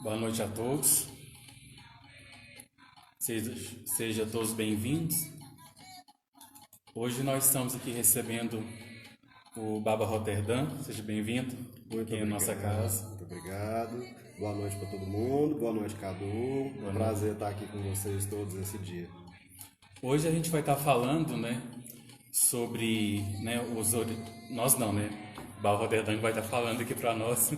Boa noite a todos. Sejam todos bem-vindos. Hoje nós estamos aqui recebendo o Baba Roterdã. Seja bem-vindo aqui em nossa casa. Muito obrigado. Boa noite para todo mundo. Boa noite, Cadu. Prazer estar aqui com vocês todos esse dia. Hoje a gente vai estar falando, sobre, nós não, O Baba Roterdã vai estar falando aqui para nós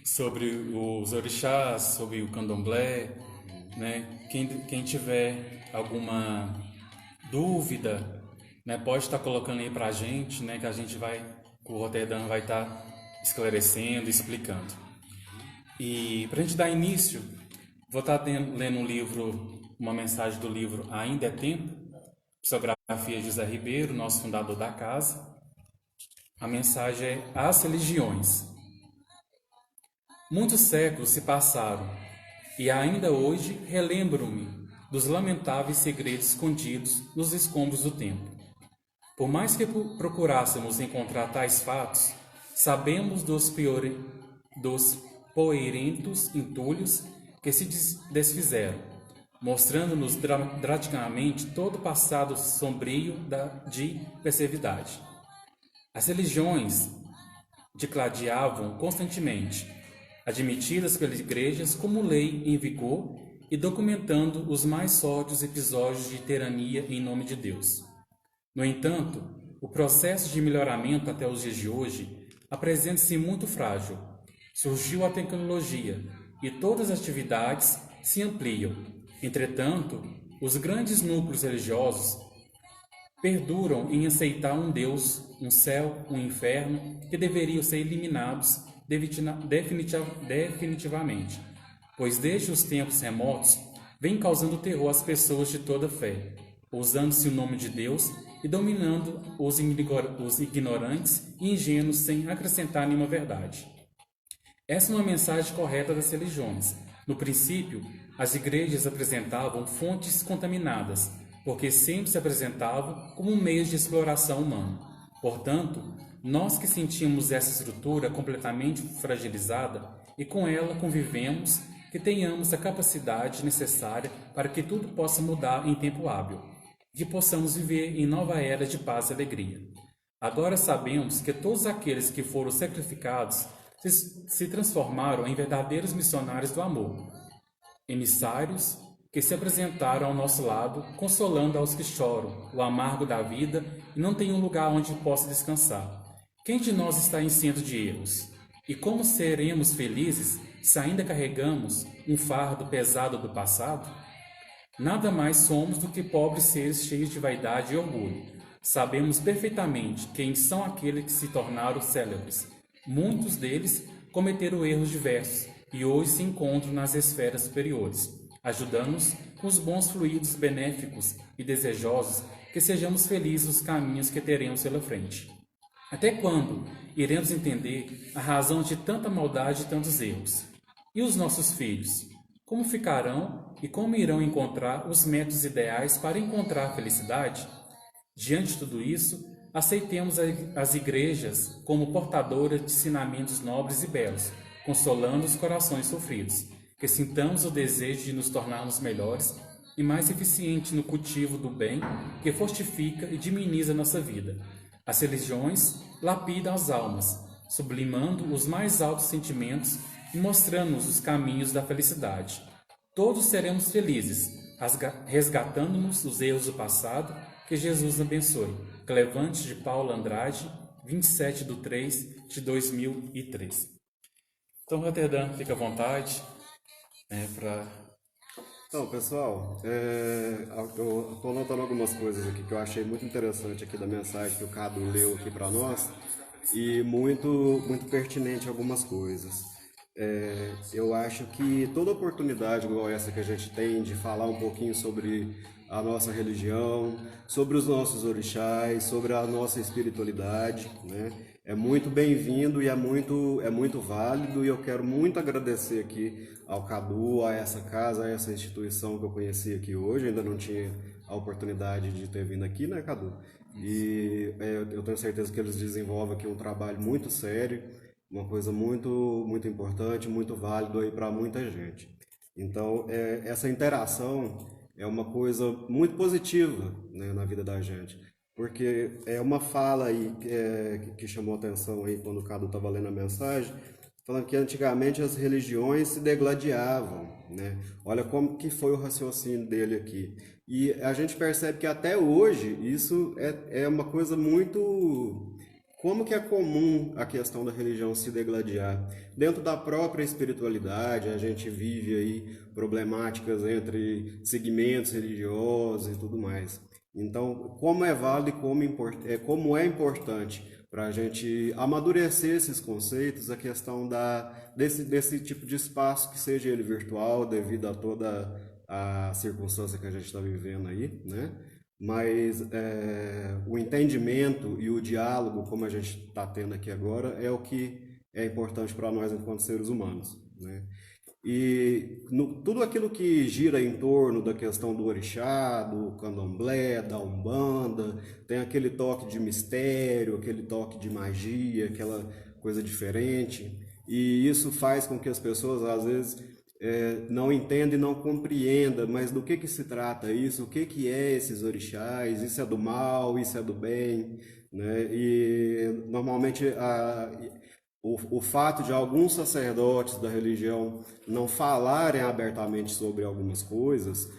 sobre os orixás, sobre o candomblé, Quem tiver alguma dúvida, pode estar colocando aí para a gente, que o Roterdã vai estar esclarecendo, explicando. E para a gente dar início, vou estar lendo uma mensagem do livro Ainda é Tempo, psicografia de José Ribeiro, nosso fundador da casa. A mensagem é As Religiões. Muitos séculos se passaram e ainda hoje relembro-me dos lamentáveis segredos escondidos nos escombros do tempo. Por mais que procurássemos encontrar tais fatos, sabemos dos poeirentos entulhos que se desfizeram, mostrando-nos drasticamente todo o passado sombrio de perversidade. As religiões digladiavam constantemente, admitidas pelas igrejas como lei em vigor e documentando os mais sórdidos episódios de tirania em nome de Deus. No entanto, o processo de melhoramento até os dias de hoje apresenta-se muito frágil. Surgiu a tecnologia e todas as atividades se ampliam. Entretanto, os grandes núcleos religiosos perduram em aceitar um Deus, um céu, um inferno que deveriam ser eliminados definitivamente, pois desde os tempos remotos vem causando terror às pessoas de toda fé, usando-se o nome de Deus e dominando os ignorantes e ingênuos sem acrescentar nenhuma verdade. Essa é uma mensagem correta das religiões. No princípio, as igrejas apresentavam fontes contaminadas, porque sempre se apresentavam como meios de exploração humana. Portanto, nós que sentimos essa estrutura completamente fragilizada e com ela convivemos, que tenhamos a capacidade necessária para que tudo possa mudar em tempo hábil, que possamos viver em nova era de paz e alegria. Agora sabemos que todos aqueles que foram sacrificados se transformaram em verdadeiros missionários do amor, emissários que se apresentaram ao nosso lado, consolando aos que choram o amargo da vida e não têm um lugar onde possa descansar. Quem de nós está isento de erros? E como seremos felizes se ainda carregamos um fardo pesado do passado? Nada mais somos do que pobres seres cheios de vaidade e orgulho. Sabemos perfeitamente quem são aqueles que se tornaram célebres. Muitos deles cometeram erros diversos e hoje se encontram nas esferas superiores, ajudando-nos com os bons fluidos benéficos e desejosos que sejamos felizes nos caminhos que teremos pela frente. Até quando iremos entender a razão de tanta maldade e tantos erros? E os nossos filhos? Como ficarão e como irão encontrar os métodos ideais para encontrar a felicidade? Diante de tudo isso, aceitemos as igrejas como portadoras de ensinamentos nobres e belos, consolando os corações sofridos, que sintamos o desejo de nos tornarmos melhores e mais eficientes no cultivo do bem que fortifica e diminiza nossa vida. As religiões lapidam as almas, sublimando os mais altos sentimentos e mostrando-nos os caminhos da felicidade. Todos seremos felizes, resgatando-nos dos erros do passado. Que Jesus abençoe. Clevantes de Paula Andrade, 27/3/2003. Então, Roterdã, fica à vontade. Então, pessoal, eu estou anotando algumas coisas aqui que eu achei muito interessante aqui da mensagem que o Cadu leu aqui para nós e muito pertinente algumas coisas. Eu acho que toda oportunidade igual essa que a gente tem de falar um pouquinho sobre a nossa religião, sobre os nossos orixás, sobre a nossa espiritualidade, é muito bem-vindo e é muito válido, e eu quero muito agradecer aqui ao Cadu, a essa casa, a essa instituição que eu conheci aqui hoje. Ainda não tinha a oportunidade de ter vindo aqui, né, Cadu? E eu tenho certeza que eles desenvolvem aqui um trabalho muito sério uma coisa muito importante, muito válido aí para muita gente. Então, essa interação é uma coisa muito positiva, né, na vida da gente, porque é uma fala aí que chamou atenção aí quando o Cadu estava lendo a mensagem, falando que antigamente as religiões se degladiavam, né? Olha como que foi o raciocínio dele aqui. E a gente percebe que até hoje isso é uma coisa muito. Como que é comum a questão da religião se degladiar? Dentro da própria espiritualidade, a gente vive aí problemáticas entre segmentos religiosos e tudo mais. Então, como é válido e como é importante para a gente amadurecer esses conceitos, a questão desse tipo de espaço, que seja ele virtual, devido a toda a circunstância que a gente está vivendo aí, né? Mas o entendimento e o diálogo, como a gente está tendo aqui agora, é o que é importante para nós enquanto seres humanos, né? E tudo aquilo que gira em torno da questão do orixá, do candomblé, da umbanda, tem aquele toque de mistério, aquele toque de magia, aquela coisa diferente. E isso faz com que as pessoas, às vezes, não entendam e não compreendam, mas do que se trata isso, o que é esses orixás, isso é do mal, isso é do bem, né? E normalmente o fato de alguns sacerdotes da religião não falarem abertamente sobre algumas coisas,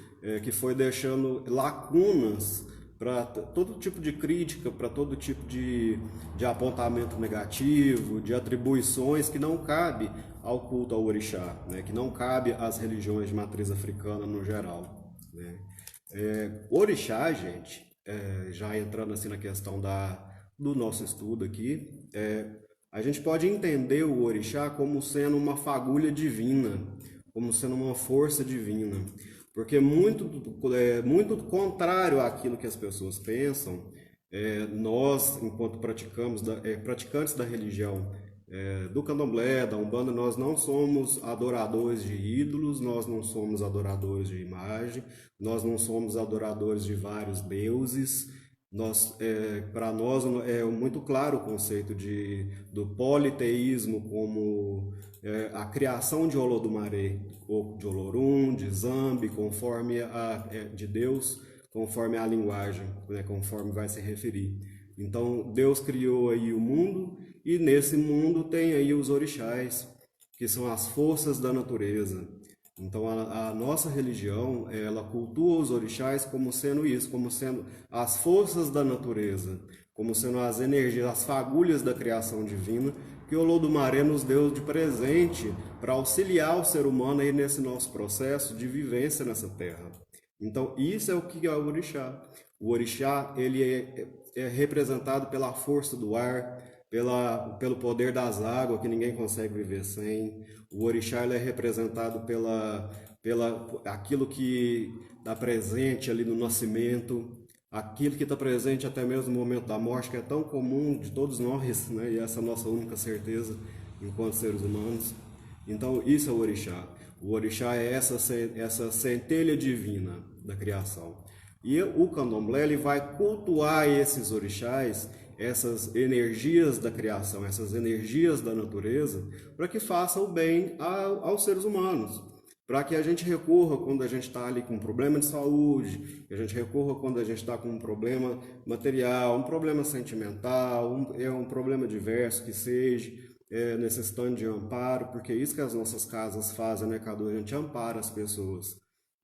que foi deixando lacunas para todo tipo de crítica, para todo tipo de apontamento negativo, de atribuições que não cabe ao culto ao orixá, né? Que não cabe às religiões de matriz africana no geral, né? Orixá, gente, já entrando assim na questão do nosso estudo aqui, a gente pode entender o orixá como sendo uma fagulha divina, como sendo uma força divina, porque muito contrário àquilo que as pessoas pensam, nós, enquanto praticantes da religião, do candomblé, da umbanda, nós não somos adoradores de ídolos, nós não somos adoradores de imagem, nós não somos adoradores de vários deuses. Para nós é muito claro o conceito do politeísmo como a criação de Olodumare, ou de Olorum, de Zambi, de Deus, conforme a linguagem, né, conforme vai se referir. Então Deus criou aí o mundo e nesse mundo tem aí os orixás, que são as forças da natureza. Então a nossa religião, ela cultua os orixás como sendo isso, como sendo as forças da natureza, como sendo as energias, as fagulhas da criação divina, que o Olodumare nos deu de presente para auxiliar o ser humano aí nesse nosso processo de vivência nessa terra. Então isso é o que é o orixá. O orixá, ele é representado pela força do ar, pelo poder das águas, que ninguém consegue viver sem. O orixá, ele é representado pela aquilo que está presente ali no nascimento, aquilo que está presente até mesmo no momento da morte, que é tão comum de todos nós, né? E essa é a nossa única certeza enquanto seres humanos. Então isso é o orixá. O orixá é essa centelha divina da criação. E o candomblé, ele vai cultuar esses orixás, essas energias da criação, essas energias da natureza, para que façam o bem aos seres humanos. Para que a gente recorra quando a gente está ali com um problema de saúde, que a gente recorra quando a gente está com um problema material, um problema sentimental, um problema diverso que seja, necessitando de amparo, porque é isso que as nossas casas fazem, né, Cadu? A gente ampara as pessoas,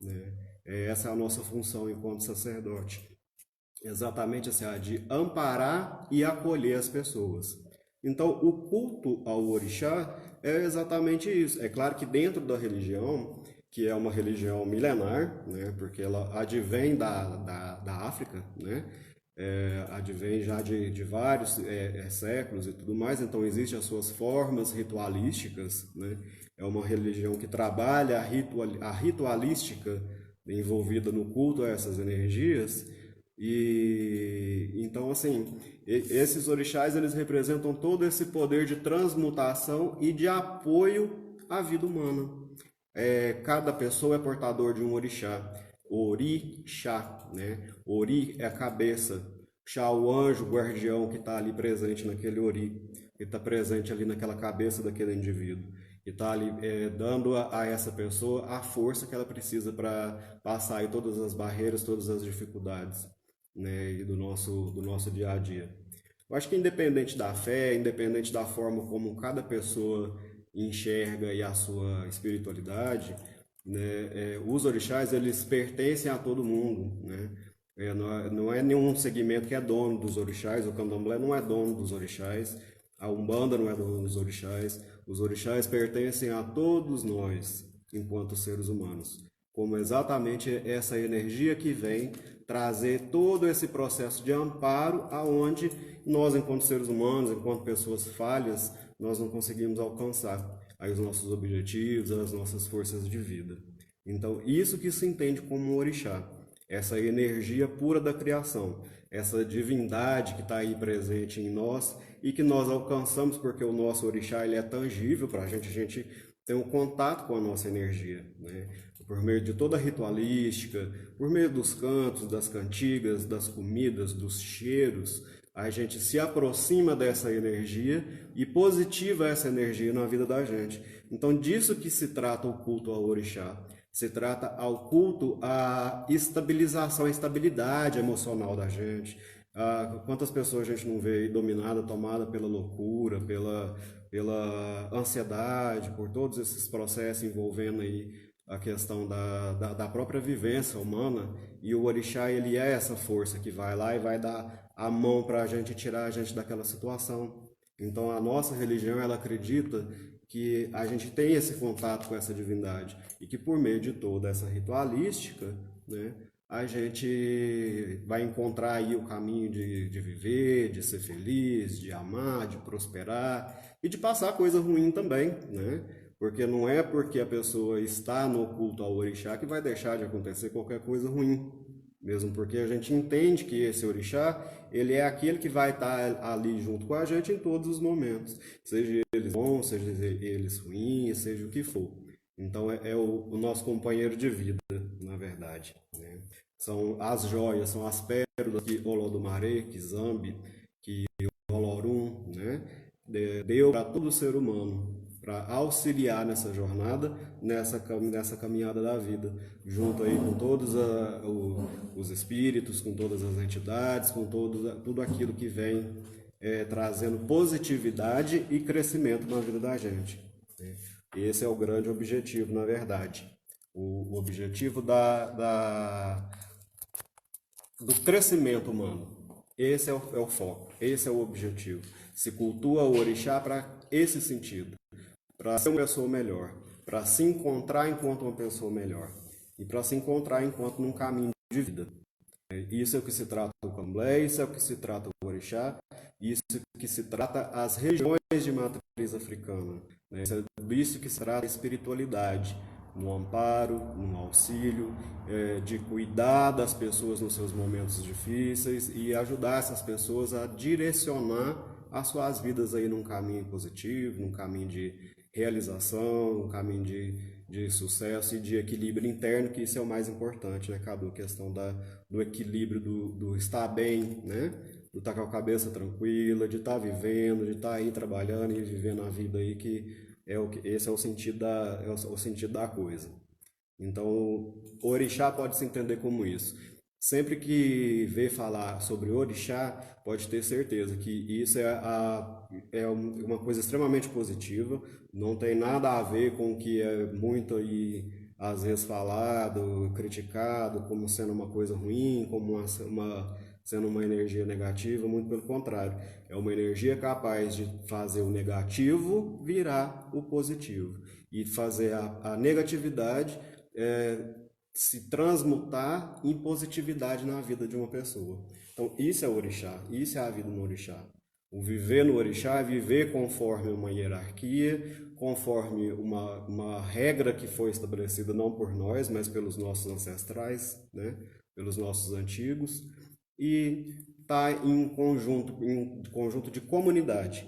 né? Essa é a nossa função enquanto sacerdote. Exatamente assim, de amparar e acolher as pessoas. Então, o culto ao orixá é exatamente isso. É claro que dentro da religião, que é uma religião milenar, né, porque ela advém da África, né, advém já de vários séculos e tudo mais, então existem as suas formas ritualísticas, né, é uma religião que trabalha a ritualística envolvida no culto a essas energias. E então, assim, esses orixás, eles representam todo esse poder de transmutação e de apoio à vida humana. Cada pessoa é portador de um orixá, né? Ori é a cabeça, puxar o anjo guardião que está ali presente naquele ori, que está presente ali naquela cabeça daquele indivíduo, e está ali dando a essa pessoa a força que ela precisa para passar aí todas as barreiras, todas as dificuldades, né, e do nosso dia a dia. Eu acho que independente da fé, independente da forma como cada pessoa enxerga e a sua espiritualidade, né, os orixás eles pertencem a todo mundo, né? Não é nenhum segmento que é dono dos orixás, o candomblé não é dono dos orixás, a umbanda não é dono dos orixás, os orixás pertencem a todos nós, enquanto seres humanos, como exatamente essa energia que vem trazer todo esse processo de amparo aonde nós, enquanto seres humanos, enquanto pessoas falhas, nós não conseguimos alcançar aí os nossos objetivos, as nossas forças de vida. Então, isso que se entende como um orixá, essa energia pura da criação, essa divindade que está aí presente em nós e que nós alcançamos porque o nosso orixá ele é tangível para a gente tem um contato com a nossa energia, né? Por meio de toda a ritualística, por meio dos cantos, das cantigas, das comidas, dos cheiros, a gente se aproxima dessa energia e positiva essa energia na vida da gente. Então, disso que se trata o culto ao orixá. Se trata ao culto à estabilização, à estabilidade emocional da gente. Quantas pessoas a gente não vê aí dominada, tomada pela loucura, pela ansiedade, por todos esses processos envolvendo aí a questão da própria vivência humana, e o orixá ele é essa força que vai lá e vai dar a mão para a gente tirar a gente daquela situação. Então a nossa religião ela acredita que a gente tem esse contato com essa divindade e que por meio de toda essa ritualística, né, a gente vai encontrar aí o caminho de viver, de ser feliz, de amar, de prosperar e de passar coisa ruim também, né? Porque não é porque a pessoa está no culto ao orixá que vai deixar de acontecer qualquer coisa ruim. Mesmo porque a gente entende que esse orixá, ele é aquele que vai estar ali junto com a gente em todos os momentos. Seja eles bons, seja eles ruins, seja o que for. Então é o nosso companheiro de vida, na verdade, né? São as joias, são as pérolas que Olodumare, que Zambi, que Olorum, né, deu para todo ser humano, para auxiliar nessa jornada, nessa caminhada da vida, junto aí com todos os espíritos, com todas as entidades, com tudo aquilo que vem trazendo positividade e crescimento na vida da gente, né? Esse é o grande objetivo, na verdade. O objetivo do crescimento humano. Esse é o foco, esse é o objetivo. Se cultua o orixá para esse sentido, para ser uma pessoa melhor, para se encontrar enquanto uma pessoa melhor e para se encontrar enquanto num caminho de vida. Isso é o que se trata o candomblé, isso é o que se trata o orixá, isso é o que se trata as regiões de matriz africana, né? Isso que se trata a espiritualidade, no amparo, no auxílio, de cuidar das pessoas nos seus momentos difíceis e ajudar essas pessoas a direcionar as suas vidas aí num caminho positivo, num caminho de realização, num caminho de sucesso e de equilíbrio interno, que isso é o mais importante, né, Cadu? A questão do equilíbrio, do estar bem, né? Do estar com a cabeça tranquila, de estar vivendo, de estar aí trabalhando e vivendo a vida aí, esse é o sentido da coisa. Então, o orixá pode se entender como isso. Sempre que vê falar sobre orixá, pode ter certeza que isso é uma coisa extremamente positiva, não tem nada a ver com o que é muito aí, às vezes, falado, criticado, como sendo uma coisa ruim, como sendo uma energia negativa, muito pelo contrário. É uma energia capaz de fazer o negativo virar o positivo e fazer a negatividade se transmutar em positividade na vida de uma pessoa. Então, isso é o orixá, isso é a vida no orixá. O viver no orixá é viver conforme uma hierarquia, conforme uma regra que foi estabelecida não por nós, mas pelos nossos ancestrais, né? Pelos nossos antigos, e está em conjunto de comunidade.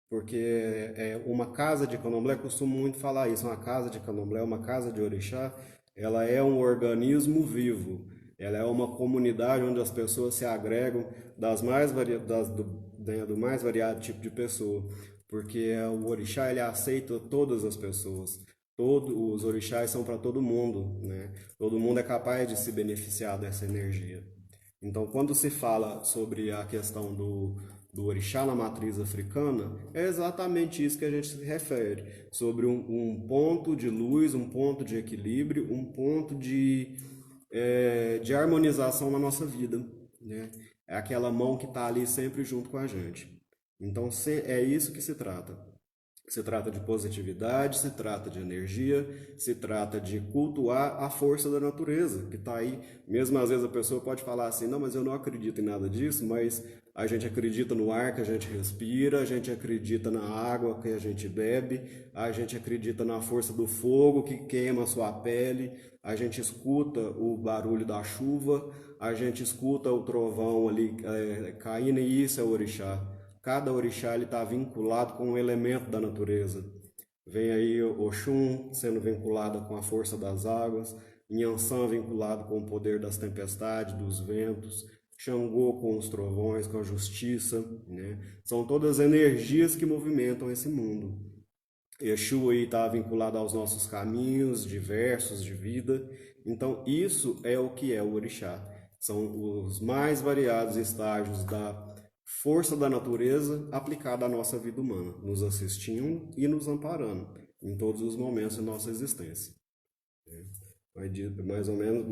Porque uma casa de candomblé, costumo muito falar isso, uma casa de candomblé, uma casa de orixá, ela é um organismo vivo. Ela é uma comunidade onde as pessoas se agregam do mais variado tipo de pessoa, porque o orixá ele aceita todas as pessoas. Todos os orixás são para todo mundo, né? Todo mundo é capaz de se beneficiar dessa energia. Então, quando se fala sobre a questão do orixá na matriz africana, é exatamente isso que a gente se refere, sobre um ponto de luz, um ponto de equilíbrio, um ponto de harmonização na nossa vida, né? É aquela mão que está ali sempre junto com a gente. Então, é isso que se trata. Se trata de positividade, se trata de energia, se trata de cultuar a força da natureza, que está aí. Mesmo às vezes a pessoa pode falar assim, não, mas eu não acredito em nada disso, mas a gente acredita no ar que a gente respira, a gente acredita na água que a gente bebe, a gente acredita na força do fogo que queima a sua pele, a gente escuta o barulho da chuva, a gente escuta o trovão ali caindo, e isso é o orixá. Cada orixá está vinculado com um elemento da natureza. Vem aí Oxum sendo vinculado com a força das águas, Inhansã vinculado com o poder das tempestades, dos ventos, Xangô com os trovões, com a justiça, né? São todas energias que movimentam esse mundo. Exu aí está vinculado aos nossos caminhos diversos de vida. Então isso é o que é o orixá. São os mais variados estágios da força da natureza aplicada à nossa vida humana, nos assistindo e nos amparando em todos os momentos da nossa existência.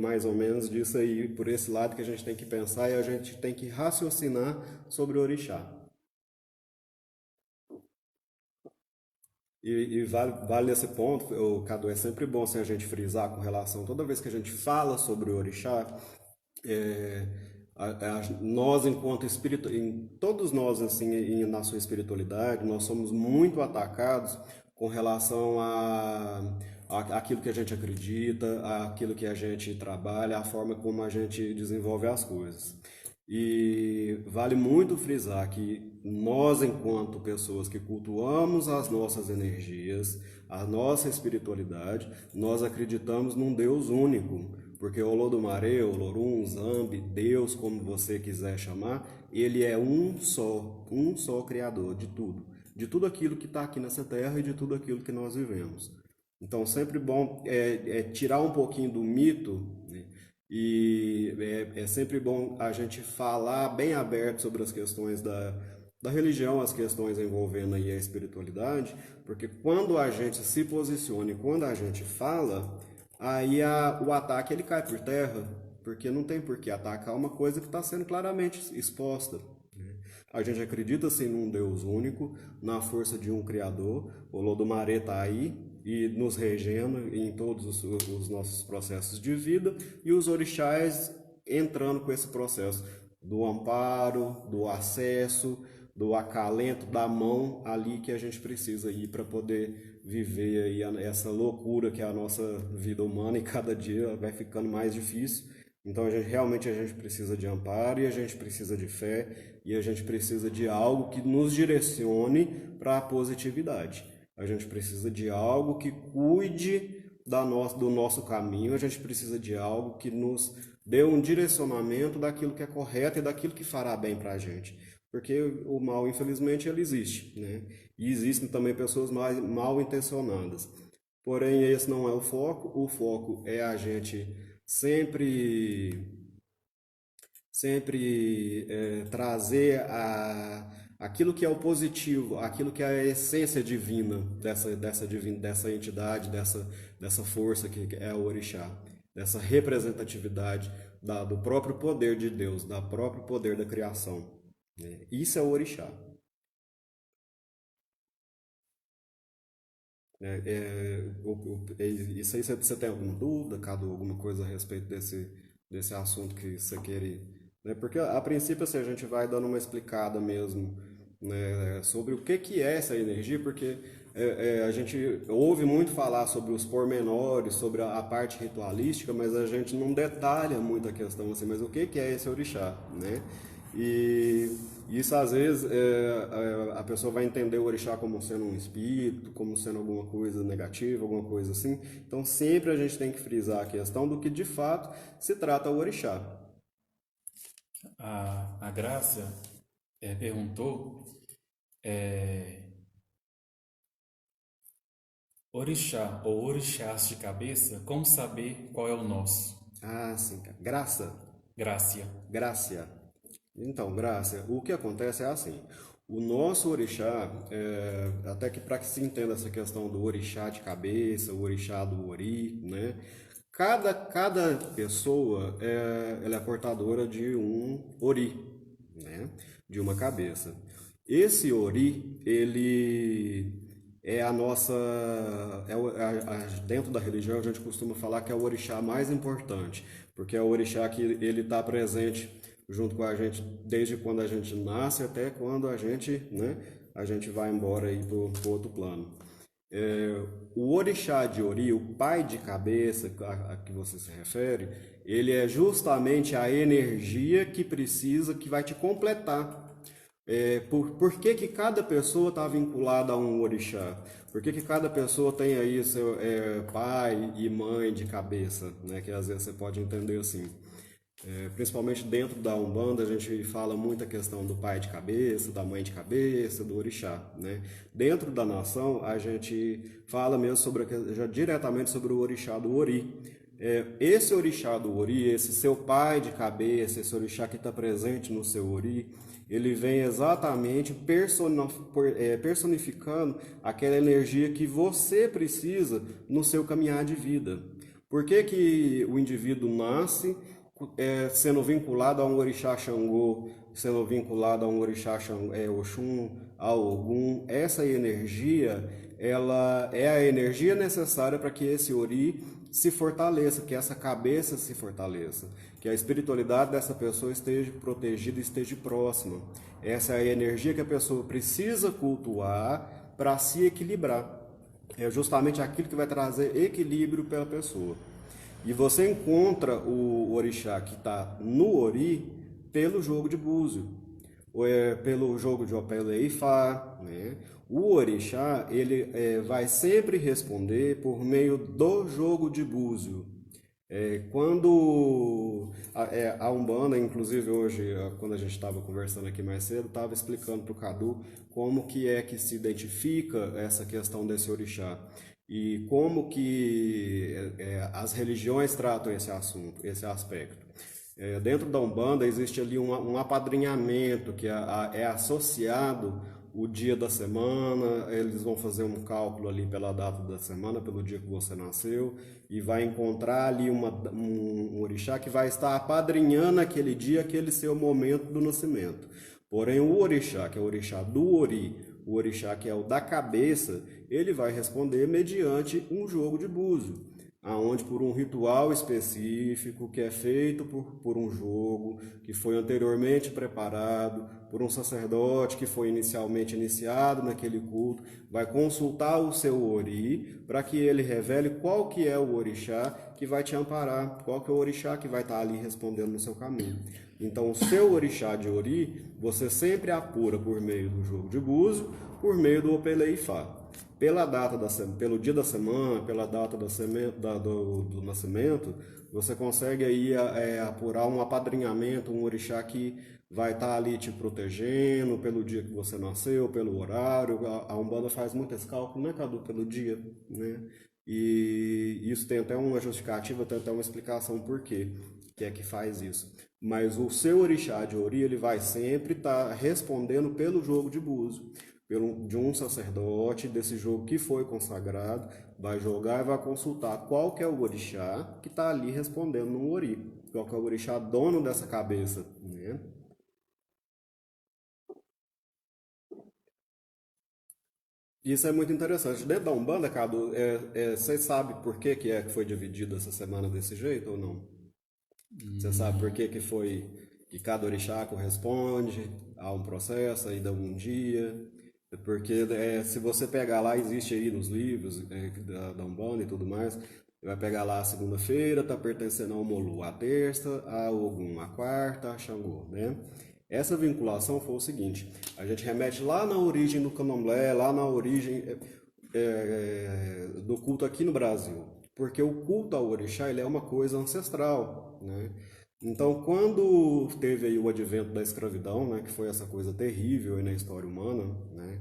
Mais ou menos disso aí, por esse lado que a gente tem que pensar e a gente tem que raciocinar sobre o orixá. E vale nesse ponto, Cadu, é sempre bom assim, a gente frisar com relação, toda vez que a gente fala sobre o orixá, nós enquanto espírito, todos nós assim na sua espiritualidade, nós somos muito atacados com relação aquilo que a gente acredita, aquilo que a gente trabalha, a forma como a gente desenvolve as coisas. E vale muito frisar que nós, enquanto pessoas que cultuamos as nossas energias, a nossa espiritualidade, nós acreditamos num Deus único, porque Olodumare, Olorum, Zambi, Deus, como você quiser chamar, ele é um só Criador de tudo aquilo que está aqui nessa terra e de tudo aquilo que nós vivemos. Então, sempre bom tirar um pouquinho do mito, né? E é sempre bom a gente falar bem aberto sobre as questões da religião, as questões envolvendo aí a espiritualidade, porque quando a gente se posiciona e quando a gente fala, aí o ataque ele cai por terra, porque não tem por que atacar uma coisa que está sendo claramente exposta. A gente acredita sim num Deus único, na força de um Criador. O Olodumare está aí e nos regendo em todos os nossos processos de vida, e os orixás entrando com esse processo do amparo, do acesso, do acalento, da mão ali que a gente precisa ir para poder viver aí essa loucura que é a nossa vida humana, e cada dia vai ficando mais difícil. Então realmente a gente precisa de amparo, e a gente precisa de fé, e a gente precisa de algo que nos direcione para a positividade. A gente precisa de algo que cuide do nosso caminho, a gente precisa de algo que nos dê um direcionamento daquilo que é correto e daquilo que fará bem para a gente. Porque o mal, infelizmente, ele existe, né? E existem também pessoas mal intencionadas. Porém, esse não é o foco é a gente sempre trazer aquilo que é o positivo, aquilo que é a essência divina dessa entidade, dessa força que é o orixá, dessa representatividade do próprio poder de Deus, do próprio poder da criação, né? Isso é o orixá. Isso aí você tem alguma dúvida, Cadu, alguma coisa a respeito desse assunto que você queria, né? Porque a princípio assim, a gente vai dando uma explicada mesmo, né, sobre o que é essa energia, porque a gente ouve muito falar sobre os pormenores, sobre a parte ritualística, mas a gente não detalha muito a questão assim, mas o que é esse orixá, né? E isso às vezes a pessoa vai entender o orixá como sendo um espírito, como sendo alguma coisa negativa, alguma coisa assim. Então sempre a gente tem que frisar a questão do que de fato se trata o orixá. A Grácia perguntou, orixá ou orixás de cabeça, como saber qual é o nosso? Ah, sim, cara. Graça. Grácia. Grácia. Então, Grácia, o que acontece é assim. O nosso orixá, até que para que se entenda essa questão do orixá de cabeça, o orixá do ori, né? Cada pessoa ela é portadora de um ori, né? De uma cabeça. Esse ori, ele é a nossa. Dentro da religião, a gente costuma falar que é o orixá mais importante, porque é o orixá que ele está presente junto com a gente desde quando a gente nasce até quando a gente vai embora aí para o outro plano. O orixá de Ori, o pai de cabeça a que você se refere, ele é justamente a energia que precisa, que vai te completar. Por que que cada pessoa está vinculada a um orixá? Por que que cada pessoa tem aí seu pai e mãe de cabeça, né? Que às vezes você pode entender assim. Principalmente dentro da Umbanda, a gente fala muito a questão do pai de cabeça, da mãe de cabeça, do orixá, né? Dentro da nação, a gente fala mesmo já diretamente sobre o orixá do Ori. Esse orixá do Ori, esse seu pai de cabeça, esse orixá que está presente no seu Ori, ele vem exatamente personificando aquela energia que você precisa no seu caminhar de vida. Por que que o indivíduo nasce sendo vinculado a um orixá Xangô, sendo vinculado a um orixá Oxum, a Ogum? Essa energia, ela é a energia necessária para que esse ori se fortaleça, que essa cabeça se fortaleça, que a espiritualidade dessa pessoa esteja protegida, esteja próxima. Essa é a energia que a pessoa precisa cultuar para se equilibrar. É justamente aquilo que vai trazer equilíbrio para a pessoa. E você encontra o orixá que está no ori pelo jogo de búzio, ou pelo jogo de Opele e Ifá, né? O orixá ele vai sempre responder por meio do jogo de búzio. Quando a Umbanda, inclusive hoje, quando a gente estava conversando aqui mais cedo, estava explicando para o Cadu como que é que se identifica essa questão desse orixá e como que as religiões tratam esse assunto, esse aspecto. Dentro da Umbanda existe ali um apadrinhamento que é associado o dia da semana, eles vão fazer um cálculo ali pela data da semana, pelo dia que você nasceu, e vai encontrar ali um orixá que vai estar apadrinhando aquele dia, aquele seu momento do nascimento. Porém, o orixá, que é o orixá do ori, o orixá que é o da cabeça, ele vai responder mediante um jogo de búzio, aonde por um ritual específico que é feito por um jogo que foi anteriormente preparado por um sacerdote que foi inicialmente iniciado naquele culto, vai consultar o seu ori para que ele revele qual que é o orixá que vai te amparar, qual que é o orixá que vai estar ali respondendo no seu caminho. Então, o seu orixá de ori, você sempre apura por meio do jogo de búzio, por meio do Opele Ifá. Pelo dia da semana, pela data do nascimento, você consegue aí apurar um apadrinhamento, um orixá que vai estar ali te protegendo pelo dia que você nasceu, pelo horário. A Umbanda faz muito esse cálculo, né, Cadu? Pelo dia, né? E isso tem até uma justificativa, tem até uma explicação por quê que é que faz isso. Mas o seu orixá de ori, ele vai sempre estar respondendo pelo jogo de búzio, de um sacerdote desse jogo que foi consagrado, vai jogar e vai consultar qual que é o orixá que está ali respondendo no ori, qual que é o orixá dono dessa cabeça, né? Isso é muito interessante. Dentro da Umbanda, Cadu, você sabe por que foi dividido essa semana desse jeito ou não? Você sabe por que foi que cada orixá corresponde a um processo aí de um dia? Porque se você pegar lá, existe aí nos livros da Umbanda e tudo mais, você vai pegar lá a segunda-feira, está pertencendo ao Molu, a terça, a Ogum, a quarta, a Xangô, né? Essa vinculação foi o seguinte: a gente remete lá na origem do candomblé, lá na origem do culto aqui no Brasil, porque o culto ao orixá ele é uma coisa ancestral, né? Então, quando teve aí o advento da escravidão, né, que foi essa coisa terrível aí na história humana, né,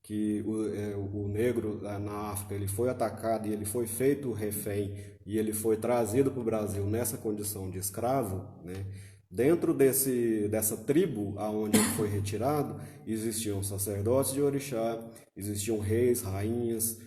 que o negro na África ele foi atacado e ele foi feito refém e ele foi trazido para o Brasil nessa condição de escravo, né? Dentro dessa tribo aonde ele foi retirado, existiam sacerdotes de orixá, existiam reis, rainhas,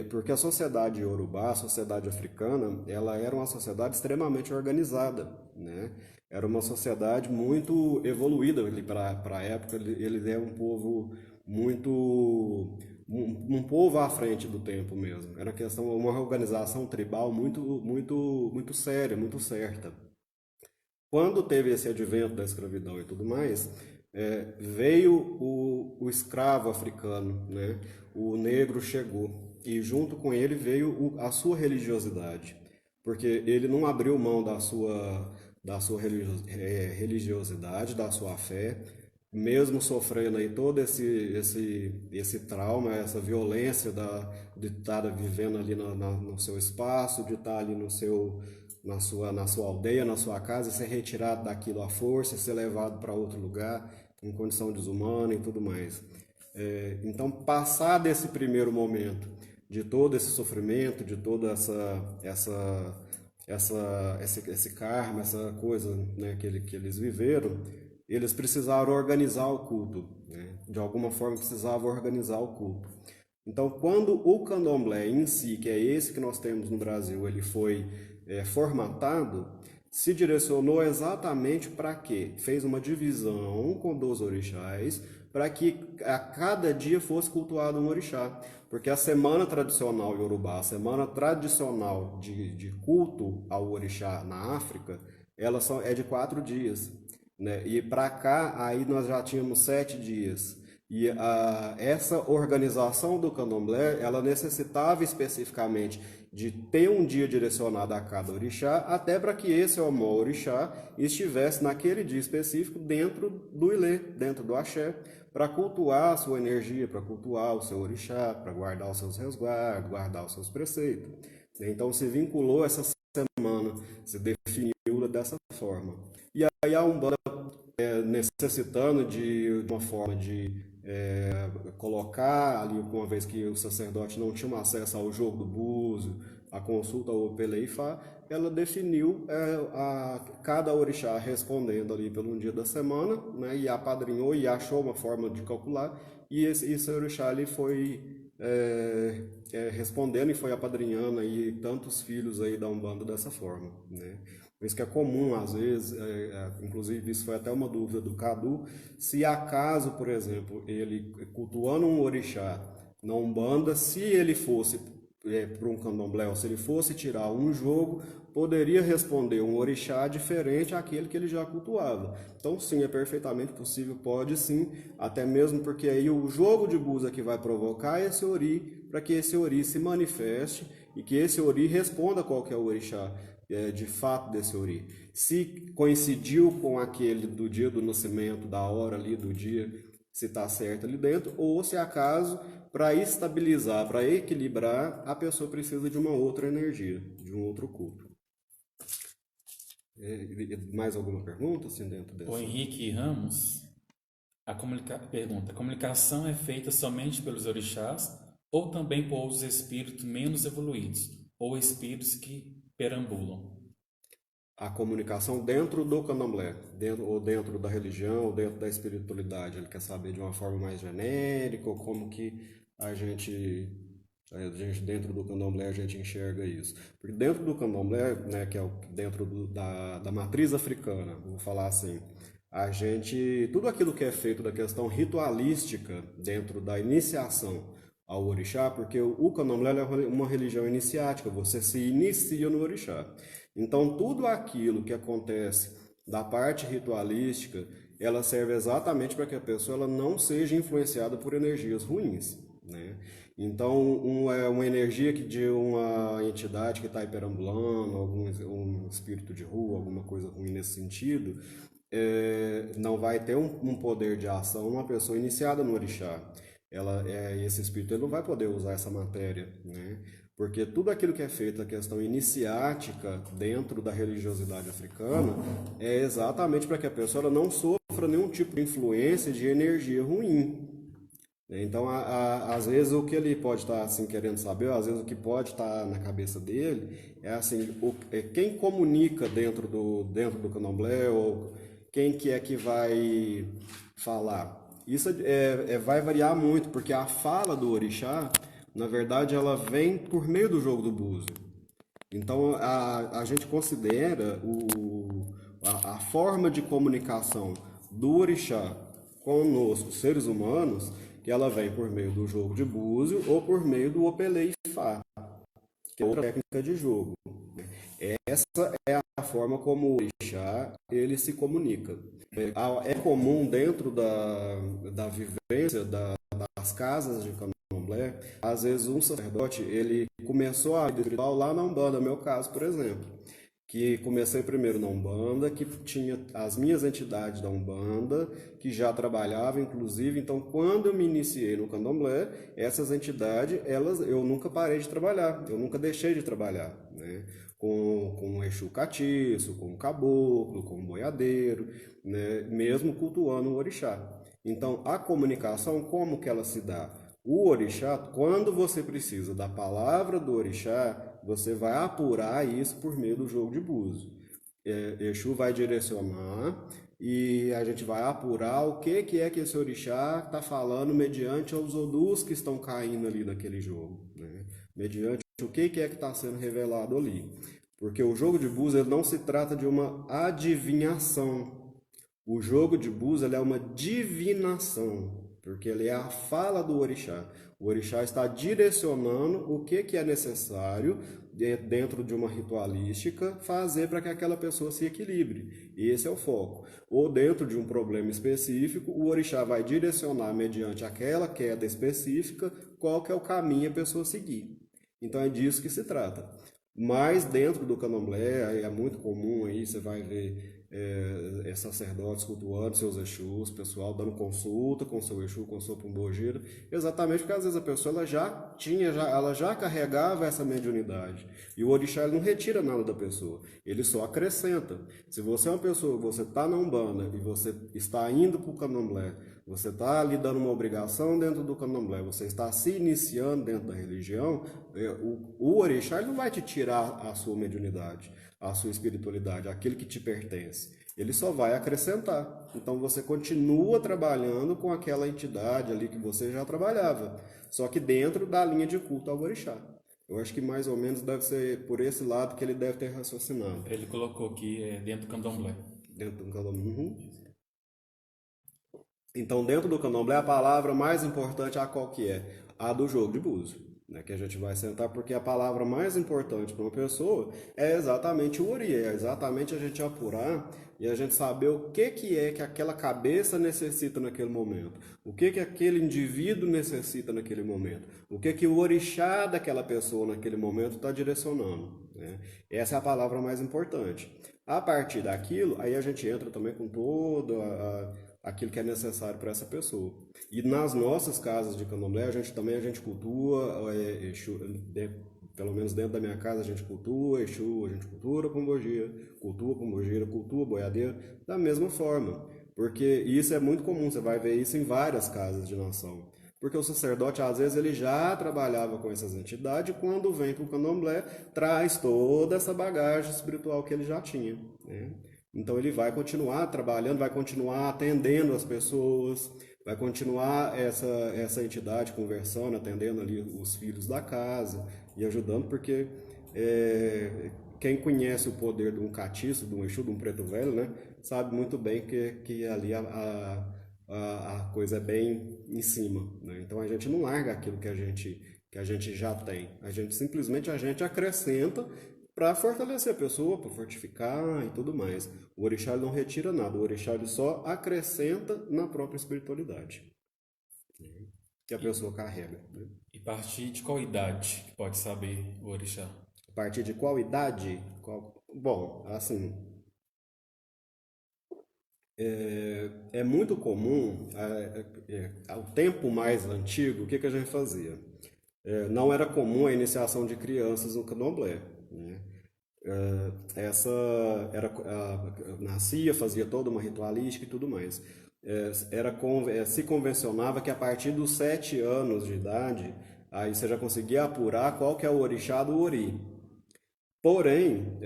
porque a sociedade iorubá, a sociedade africana, ela era uma sociedade extremamente organizada, né? Era uma sociedade muito evoluída para a época. Ele é um povo muito um povo à frente do tempo mesmo. Era questão uma organização tribal muito séria, muito certa. Quando teve esse advento da escravidão e tudo mais, veio o escravo africano, né? O negro chegou e junto com ele veio a sua religiosidade, porque ele não abriu mão da sua religiosidade, da sua fé, mesmo sofrendo aí todo esse trauma, essa violência de estar vivendo ali no seu espaço, de estar ali na sua aldeia, na sua casa, e ser retirado daquilo à força, ser levado para outro lugar, em condição desumana e tudo mais. Então, passar desse primeiro momento, de todo esse sofrimento, de toda esse karma, essa coisa, né, que eles viveram, eles precisaram organizar o culto, né? De alguma forma precisavam organizar o culto. Então, quando o candomblé em si, que é esse que nós temos no Brasil, ele foi formatado, se direcionou exatamente para quê? Fez uma divisão com 12 orixás, para que a cada dia fosse cultuado um orixá. Porque a semana tradicional iorubá, a semana tradicional de culto ao orixá na África, ela é de 4 dias, né? E para cá, aí nós já tínhamos 7 dias. E essa organização do candomblé, ela necessitava especificamente de ter um dia direcionado a cada orixá, até para que esse Omó orixá estivesse naquele dia específico dentro do Ilê, dentro do axé, para cultuar a sua energia, para cultuar o seu orixá, para guardar os seus resguardos, guardar os seus preceitos. Então se vinculou essa semana, se definiu dessa forma. E aí a Umbanda necessitando de uma forma de colocar ali, uma vez que o sacerdote não tinha acesso ao jogo do búzio, a consulta ao Peleifá, ela definiu cada orixá respondendo ali pelo um dia da semana, né, e apadrinhou e achou uma forma de calcular, e esse orixá ali foi respondendo e foi apadrinhando aí tantos filhos aí da Umbanda dessa forma, né? Por isso que é comum, às vezes, inclusive isso foi até uma dúvida do Cadu, se acaso, por exemplo, ele cultuando um orixá na Umbanda, se ele fosse para um candomblé, ou se ele fosse tirar um jogo, poderia responder um orixá diferente àquele que ele já cultuava. Então, sim, é perfeitamente possível, pode sim, até mesmo porque aí o jogo de búzia que vai provocar esse ori, para que esse ori se manifeste e que esse ori responda qual que é o orixá de fato desse ori. Se coincidiu com aquele do dia do nascimento, da hora ali do dia, se está certo ali dentro, ou se acaso, para estabilizar, para equilibrar, a pessoa precisa de uma outra energia, de um outro culto. Mais alguma pergunta assim dentro dessa? O Henrique Ramos pergunta: a comunicação é feita somente pelos orixás ou também por outros espíritos menos evoluídos ou espíritos que perambulam? A comunicação dentro do candomblé, dentro da religião, ou dentro da espiritualidade, ele quer saber de uma forma mais genérica, ou como que a gente dentro do candomblé a gente enxerga isso. Porque dentro do candomblé, né, que é dentro da matriz africana, vou falar assim, tudo aquilo que é feito da questão ritualística dentro da iniciação ao orixá, porque o candomblé é uma religião iniciática, você se inicia no orixá. Então, tudo aquilo que acontece da parte ritualística, ela serve exatamente para que a pessoa ela não seja influenciada por energias ruins, né? Então, uma energia de uma entidade que está aí perambulando, um espírito de rua, alguma coisa ruim nesse sentido, não vai ter um poder de ação uma pessoa iniciada no orixá. Esse espírito ele não vai poder usar essa matéria, né? Porque tudo aquilo que é feito, a questão iniciática dentro da religiosidade africana, é exatamente para que a pessoa ela não sofra nenhum tipo de influência de energia ruim. Então, às vezes, o que ele pode estar assim, querendo saber, às vezes o que pode estar na cabeça dele é assim, quem comunica dentro do candomblé, ou quem que é que vai falar. Isso vai variar muito, porque a fala do orixá, na verdade, ela vem por meio do jogo do búzio. Então, a gente considera a forma de comunicação do orixá conosco, seres humanos, que ela vem por meio do jogo de búzio ou por meio do opelei fá, que é outra técnica de jogo. Essa é a forma como o orixá ele se comunica. É comum dentro da vivência das casas de candomblé, às vezes um sacerdote ele começou a vida espiritual lá na Umbanda, meu caso, por exemplo, que comecei primeiro na Umbanda, que tinha as minhas entidades da Umbanda, que já trabalhavam, inclusive, então quando eu me iniciei no Candomblé, essas entidades, eu nunca parei de trabalhar, eu nunca deixei de trabalhar, né? Com o Exu Catiço, com o Caboclo, com o Boiadeiro, né? Mesmo cultuando o Orixá. Então, a comunicação, como que ela se dá? O orixá, quando você precisa da palavra do orixá, você vai apurar isso por meio do jogo de búzio. Exu vai direcionar e a gente vai apurar o que é que esse orixá está falando mediante os odus que estão caindo ali naquele jogo, né? Mediante o que é que está sendo revelado ali. Porque o jogo de búzio ele não se trata de uma adivinhação. O jogo de búzio ele é uma divinação, porque ele é a fala do orixá. O orixá está direcionando o que é necessário dentro de uma ritualística fazer para que aquela pessoa se equilibre. Esse é o foco. Ou dentro de um problema específico, o orixá vai direcionar mediante aquela queda específica qual que é o caminho a pessoa seguir. Então é disso que se trata. Mas dentro do candomblé é muito comum aí, você vai ver sacerdotes cultuando seus Exus, pessoal dando consulta com seu Exu, com sua pombogira, exatamente porque às vezes a pessoa ela já carregava essa mediunidade. E o orixá ele não retira nada da pessoa, ele só acrescenta. Se você é uma pessoa, você está na Umbanda e você está indo para o candomblé, você está ali dando uma obrigação dentro do candomblé, você está se iniciando dentro da religião, o orixá ele não vai te tirar a sua mediunidade, a sua espiritualidade, aquilo que te pertence. Ele só vai acrescentar. Então você continua trabalhando com aquela entidade ali que você já trabalhava, só que dentro da linha de culto ao orixá. Eu acho que mais ou menos deve ser por esse lado que ele deve ter raciocinado. Ele colocou aqui dentro do candomblé. Dentro do candomblé. Uhum. Então, dentro do candomblé, a palavra mais importante é a qual que é? A do jogo de búzio, né? Que a gente vai sentar, porque a palavra mais importante para uma pessoa é exatamente o ori, é exatamente a gente apurar e a gente saber o que é que aquela cabeça necessita naquele momento, o que aquele indivíduo necessita naquele momento, o que o orixá daquela pessoa naquele momento está direcionando, né? Essa é a palavra mais importante. A partir daquilo, aí a gente entra também com toda aquilo que é necessário para essa pessoa. E nas nossas casas de candomblé, a gente cultua, Exu, pelo menos dentro da minha casa, a gente cultua Exu, a gente cultua pombogira, cultua boiadeiro, da mesma forma. Porque isso é muito comum, você vai ver isso em várias casas de nação. Porque o sacerdote, às vezes, ele já trabalhava com essas entidades e quando vem para o candomblé, traz toda essa bagagem espiritual que ele já tinha, né? Então ele vai continuar trabalhando, vai continuar atendendo as pessoas, vai continuar essa entidade conversando, atendendo ali os filhos da casa e ajudando, porque quem conhece o poder de um catiço, de um Exu, de um preto velho, né, sabe muito bem que ali a coisa é bem em cima, né? Então a gente não larga aquilo que a gente já tem, simplesmente a gente acrescenta para fortalecer a pessoa, para fortificar e tudo mais. O orixá ele não retira nada, o orixá ele só acrescenta na própria espiritualidade, né, que a pessoa carrega, né? E a partir de qual idade que pode saber o orixá? A partir de qual idade? Bom, assim, É muito comum, ao tempo mais antigo, o que que a gente fazia? Não era comum a iniciação de crianças no candomblé, né? Essa nascia, fazia toda uma ritualística e tudo mais. Se convencionava que a partir dos 7 anos de idade, aí você já conseguia apurar qual que é o orixá do Ori. Porém,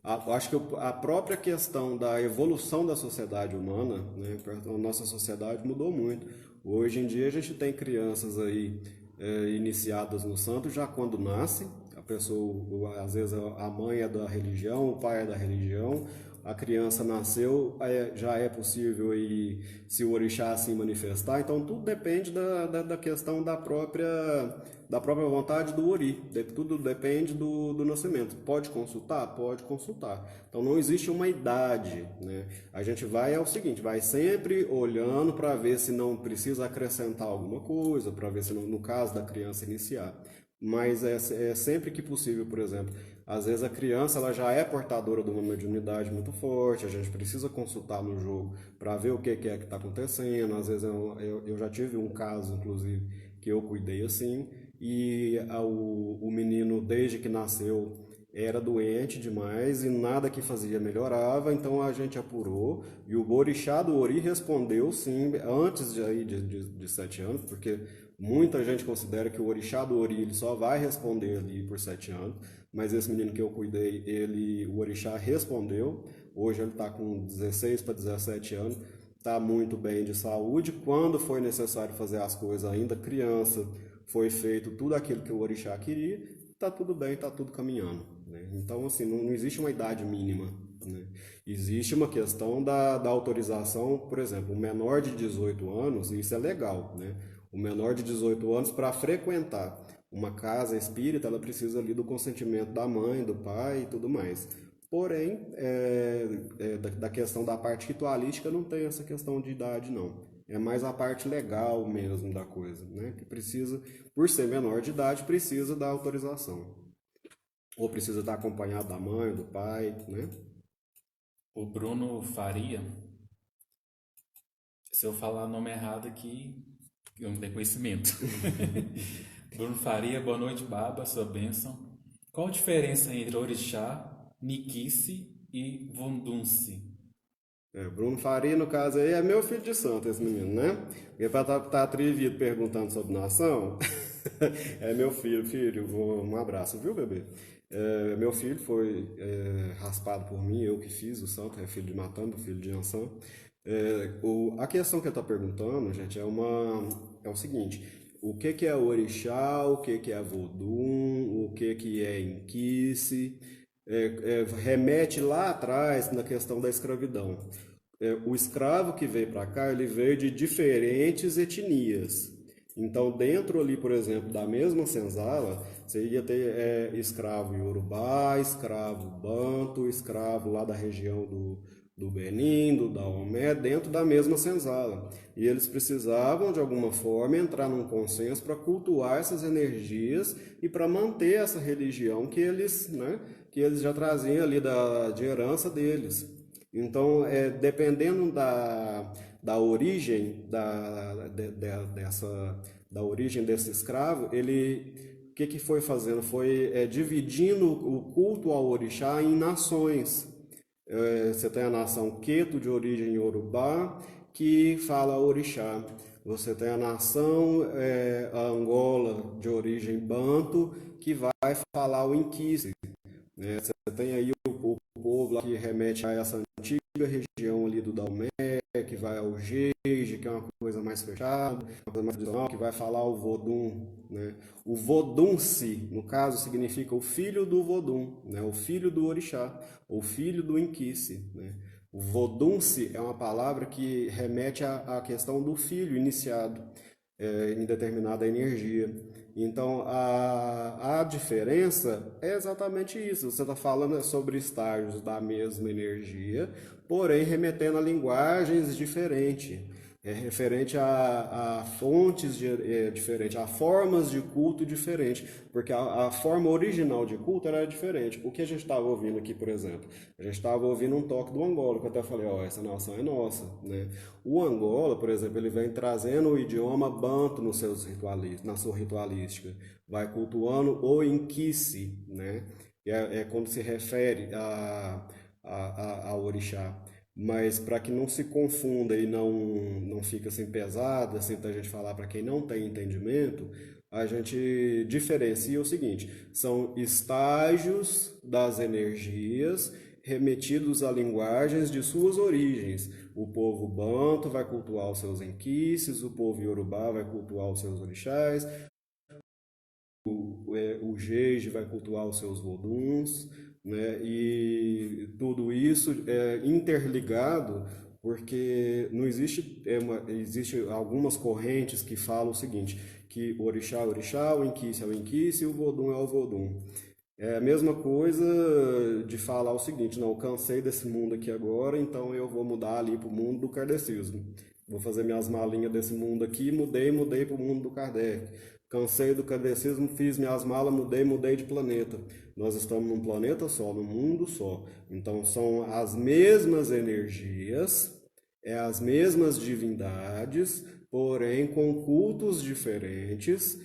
acho que a própria questão da evolução da sociedade humana, né, a nossa sociedade mudou muito. Hoje em dia a gente tem crianças aí iniciadas no santo já quando nascem. A pessoa, às vezes a mãe é da religião, o pai é da religião, a criança nasceu, já é possível aí, se o orixá assim manifestar. Então tudo depende da questão da própria vontade do ori. Tudo depende do nascimento. Pode consultar? Pode consultar. Então não existe uma idade, né? A gente vai seguinte, vai sempre olhando para ver se não precisa acrescentar alguma coisa, para ver se no caso da criança iniciar. Mas é sempre que possível, por exemplo, às vezes a criança ela já é portadora de uma mediunidade muito forte, a gente precisa consultar no jogo para ver o que é que está acontecendo. Às vezes eu já tive um caso, inclusive, que eu cuidei assim, e o menino, desde que nasceu, era doente demais e nada que fazia melhorava, então a gente apurou e o orixá do Ori respondeu sim, antes de 7 anos, porque muita gente considera que o orixá do Ori ele só vai responder ali por 7 anos, mas esse menino que eu cuidei, o orixá respondeu, hoje ele está com 16 para 17 anos, está muito bem de saúde. Quando foi necessário fazer as coisas ainda criança, foi feito tudo aquilo que o orixá queria, está tudo bem, está tudo caminhando, né? Então, assim, não existe uma idade mínima, né? Existe uma questão da autorização, por exemplo, o menor de 18 anos, isso é legal, né? O menor de 18 anos, para frequentar uma casa espírita, ela precisa ali do consentimento da mãe, do pai e tudo mais. Porém, da questão da parte ritualística não tem essa questão de idade, não. É mais a parte legal mesmo da coisa, né? Que precisa, por ser menor de idade, precisa da autorização. Ou precisa estar acompanhado da mãe, do pai, né? O Bruno Faria, se eu falar nome errado aqui, eu não tenho conhecimento. Bruno Faria, boa noite, Baba, sua bênção. Qual a diferença entre orixá, niquice e vundunce? Bruno Faria, no caso aí, é meu filho de santo, esse menino, né? Porque para estar atrevido perguntando sobre nação, é meu filho, um abraço, viu, bebê? Meu filho foi raspado por mim, eu que fiz o santo, é filho de Matamba, filho de Ansan. A questão que ele está perguntando, gente, é o seguinte: o que é orixá, o que é vodum, o que é inquice, remete lá atrás na questão da escravidão. O escravo que veio para cá, ele veio de diferentes etnias. Então, dentro ali, por exemplo, da mesma senzala, você ia ter escravo iorubá, escravo banto, escravo lá da região do Benin, do Daomé, dentro da mesma senzala. E eles precisavam, de alguma forma, entrar num consenso para cultuar essas energias e para manter essa religião que eles já traziam ali de herança deles. Então, dependendo da origem da origem desse escravo, o que foi fazendo? Foi dividindo o culto ao orixá em nações. Você tem a nação Queto, de origem iorubá, que fala orixá. Você tem a nação a Angola, de origem banto, que vai falar o inquice, né? Você tem aí o povo lá que remete a essa antiga região ali do Daomé, que vai ao Jeje, que é uma coisa mais fechada, uma coisa mais tradicional, que vai falar o Vodum, né? O Vodunce, no caso, significa o filho do Vodum, né? O filho do Orixá, o filho do Inquice, né? O Vodunce é uma palavra que remete à questão do filho iniciado em determinada energia. Então, a diferença é exatamente isso. Você está falando sobre estágios da mesma energia, porém remetendo a linguagens diferentes. é referente a fontes diferentes, a formas de culto diferentes, porque a forma original de culto era diferente. O que a gente estava ouvindo aqui, por exemplo? A gente estava ouvindo um toque do Angola, que eu até falei, ó, essa nação é nossa, né? O Angola, por exemplo, ele vem trazendo o idioma banto nos seus na sua ritualística, vai cultuando o Inquice, né? É quando se refere ao orixá. Mas para que não se confunda e não fique assim pesado, assim, para a gente falar para quem não tem entendimento, a gente diferencia o seguinte: são estágios das energias remetidos a linguagens de suas origens. O povo banto vai cultuar os seus enquices, o povo iorubá vai cultuar os seus orixás, o Jeje vai cultuar os seus voduns, né? E tudo isso é interligado porque não existe, existe algumas correntes que falam o seguinte, que o orixá é o orixá, o inquice é o inquice e o vodum é o vodum. É a mesma coisa de falar o seguinte, não, eu cansei desse mundo aqui agora, então eu vou mudar ali para o mundo do kardecismo. Vou fazer minhas malinhas desse mundo aqui, mudei para o mundo do Kardec. Cansei do kardecismo, fiz minhas malas, mudei de planeta. Nós estamos num planeta só, num mundo só. Então são as mesmas energias, as mesmas divindades, porém com cultos diferentes,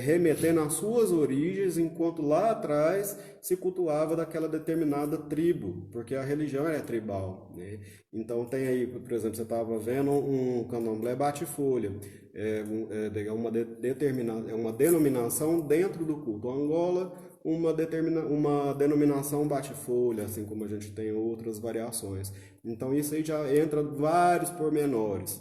remetendo às suas origens, enquanto lá atrás se cultuava daquela determinada tribo, porque a religião é tribal, né? Então tem aí, por exemplo, você estava vendo um candomblé bate-folha, é uma denominação dentro do culto. Angola, uma denominação bate-folha, assim como a gente tem outras variações. Então isso aí já entra vários pormenores.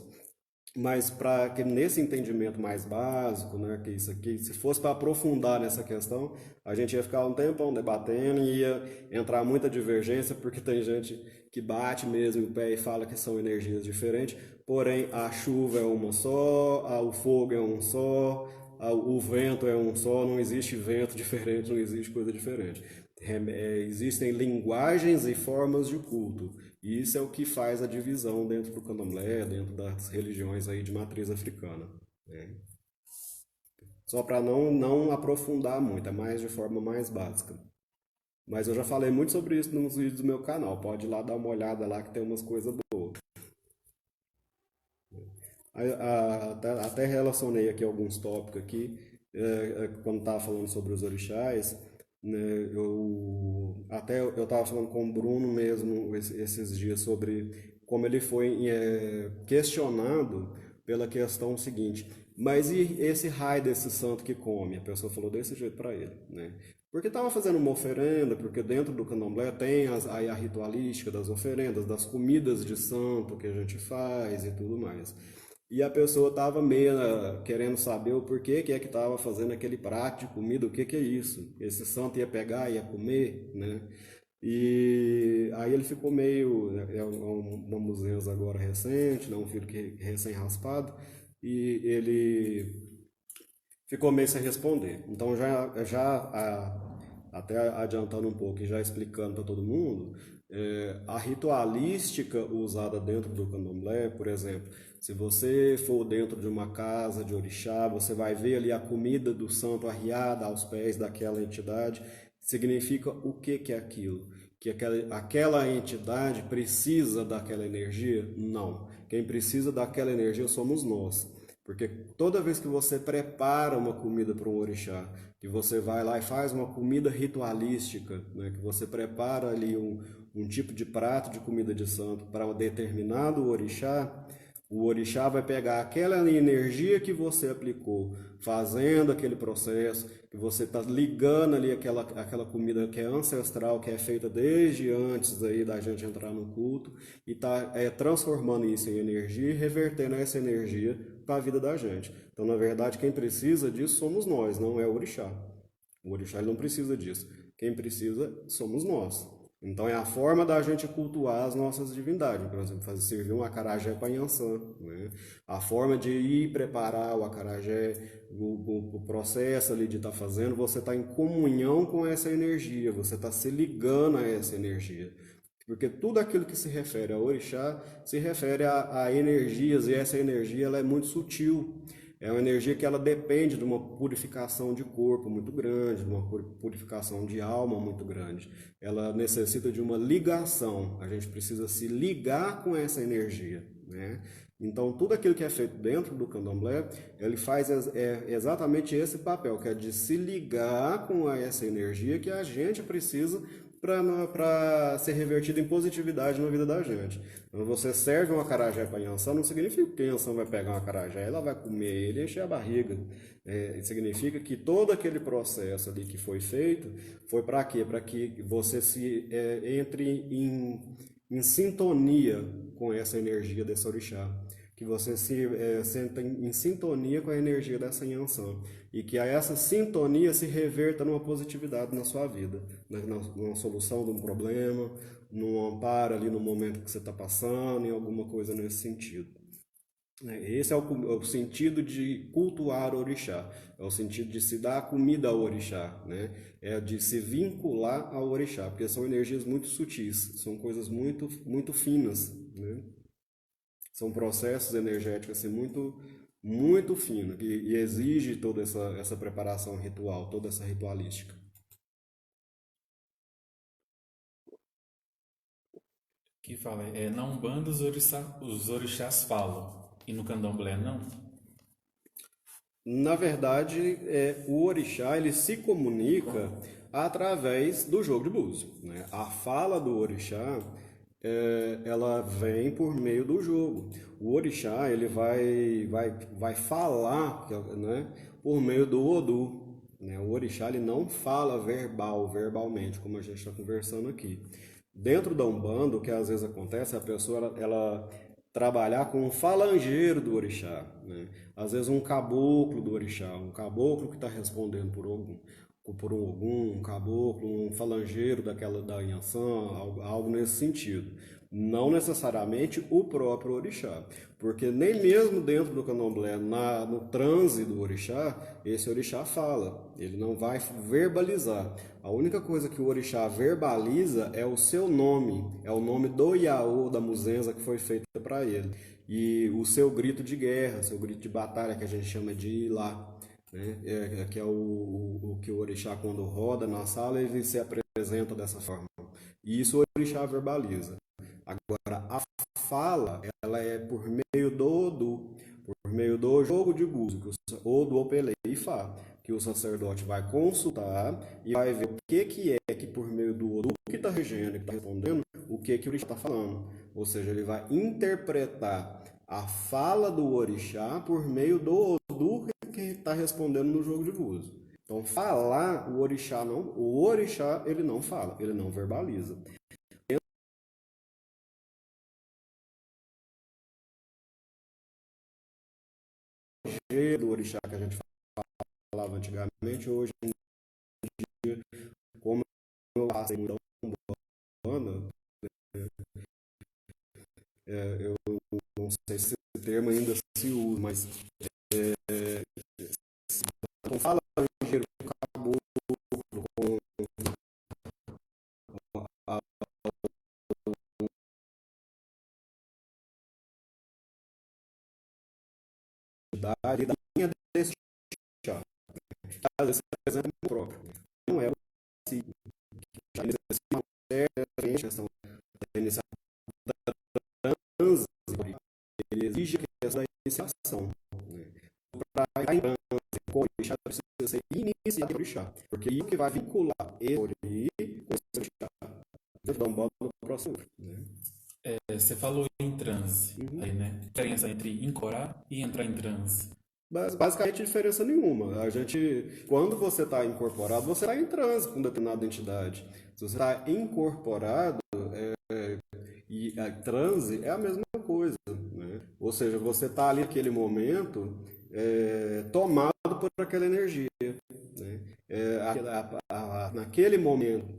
Mas para que nesse entendimento mais básico, né, que isso aqui, se fosse para aprofundar nessa questão, a gente ia ficar um tempão debatendo e ia entrar muita divergência, porque tem gente que bate mesmo o pé e fala que são energias diferentes, porém a chuva é uma só, o fogo é um só, o vento é um só, não existe vento diferente, não existe coisa diferente. Existem linguagens e formas de culto. E isso é o que faz a divisão dentro do candomblé, dentro das religiões aí de matriz africana, né? Só para não aprofundar muito, é mais de forma mais básica. Mas eu já falei muito sobre isso nos vídeos do meu canal, pode ir lá dar uma olhada lá que tem umas coisas boas. Até relacionei aqui alguns tópicos aqui, quando estava falando sobre os orixás, né, eu estava falando com o Bruno mesmo esses dias sobre como ele foi questionado pela questão seguinte, mas e esse raio desse santo que come? A pessoa falou desse jeito para ele, né? Porque estava fazendo uma oferenda, porque dentro do candomblé tem aí a ritualística das oferendas, das comidas de santo que a gente faz e tudo mais. E a pessoa estava meio querendo saber o porquê que é que estava fazendo aquele prato de comida, o que que é isso? Esse santo ia pegar, ia comer, né? E aí ele ficou meio, uma museus agora recente, né? Um filho que recém-raspado, e ele ficou meio sem responder. Então até adiantando um pouco e já explicando para todo mundo, a ritualística usada dentro do candomblé, por exemplo, se você for dentro de uma casa de orixá, você vai ver ali a comida do santo arriada aos pés daquela entidade. Significa o que é aquilo? Que aquela entidade precisa daquela energia? Não. Quem precisa daquela energia somos nós. Porque toda vez que você prepara uma comida para um orixá, que você vai lá e faz uma comida ritualística, né, que você prepara ali um tipo de prato de comida de santo para um determinado orixá, o orixá vai pegar aquela energia que você aplicou, fazendo aquele processo, que você está ligando ali aquela comida que é ancestral, que é feita desde antes aí da gente entrar no culto, e está transformando isso em energia e revertendo essa energia para a vida da gente. Então, na verdade, quem precisa disso somos nós, não é o orixá. O orixá ele não precisa disso. Quem precisa somos nós. Então é a forma da gente cultuar as nossas divindades. Por exemplo, servir um acarajé para Yansan, né? A forma de ir preparar o acarajé, o processo ali de estar fazendo, você está em comunhão com essa energia, você está se ligando a essa energia. Porque tudo aquilo que se refere a orixá se refere a energias, e essa energia ela é muito sutil. É uma energia que ela depende de uma purificação de corpo muito grande, de uma purificação de alma muito grande. Ela necessita de uma ligação. A gente precisa se ligar com essa energia, né? Então, tudo aquilo que é feito dentro do candomblé, ele faz exatamente esse papel, que é de se ligar com essa energia que a gente precisa para ser revertido em positividade na vida da gente. Quando você serve um acarajé para Yansan, não significa que Yansan vai pegar um acarajé, ela vai comer ele e encher a barriga. Significa que todo aquele processo ali que foi feito foi para quê? Para que você entre em sintonia com essa energia desse orixá, que você se senta em sintonia com a energia dessa Yansan e que essa sintonia se reverta numa positividade na sua vida, numa solução de um problema, num amparo ali no momento que você está passando, em alguma coisa nesse sentido. Esse é o sentido de cultuar o orixá, é o sentido de se dar comida ao orixá, né? É de se vincular ao orixá, porque são energias muito sutis, são coisas muito, muito finas, né? São processos energéticos assim, muito, muito finos e exige toda essa preparação ritual, toda essa ritualística. Que fala, na Umbanda os orixás falam, e no Candomblé não? Na verdade, o orixá ele se comunica através do jogo de búzios, né? A fala do orixá ela vem por meio do jogo. O orixá ele vai falar, né, por meio do Odu, né? O orixá ele não fala verbalmente, como a gente está conversando aqui. Dentro da Umbanda, o que às vezes acontece é a pessoa ela trabalhar com um falangeiro do orixá, né? Às vezes um caboclo do orixá, um caboclo que está respondendo por um ogum, um caboclo, um falangeiro da Inhaçã, algo nesse sentido. Não necessariamente o próprio orixá, porque nem mesmo dentro do candomblé, no transe do orixá, esse orixá fala, ele não vai verbalizar. A única coisa que o orixá verbaliza é o seu nome, é o nome do Iaô, da muzenza que foi feita para ele. E o seu grito de guerra, seu grito de batalha, que a gente chama de Ilá, né? Que é o que o orixá, quando roda na sala, ele se apresenta dessa forma. E isso o orixá verbaliza. Agora, a fala, ela é por meio do Odu, por meio do jogo de búzios, ou do Opelei Ifá, que o sacerdote vai consultar e vai ver o que é que por meio do Odu que está regendo, que está respondendo, o que o orixá está falando. Ou seja, ele vai interpretar a fala do orixá por meio do Odu que está respondendo no jogo de búzios. Então, falar, o orixá ele não fala, ele não verbaliza. Do orixá que a gente falava antigamente, hoje em dia, como eu passei muito Umbanda, eu não sei se esse termo ainda se usa, mas não fala ligeiro com caboclo, com a idade da linha desse chá. Às vezes, por exemplo, o próprio. Não é o si, já necessita uma certa questão da iniciação da transe, ele exige que essa iniciação, né? Para em transe, com o orixá precisa ser iniciado por orixá, porque aí que vai vincular esse ori com esse orixá. Dentro da Umbanda no próximo, né? Você falou em transe, aí, né? Diferença entre incorar e entrar em transe. Basicamente, diferença nenhuma. A gente, quando você está incorporado, você está em transe com determinada entidade. Se você está incorporado, e a transe é a mesma coisa, né? Ou seja, você está ali naquele momento tomado por aquela energia, né? Naquele momento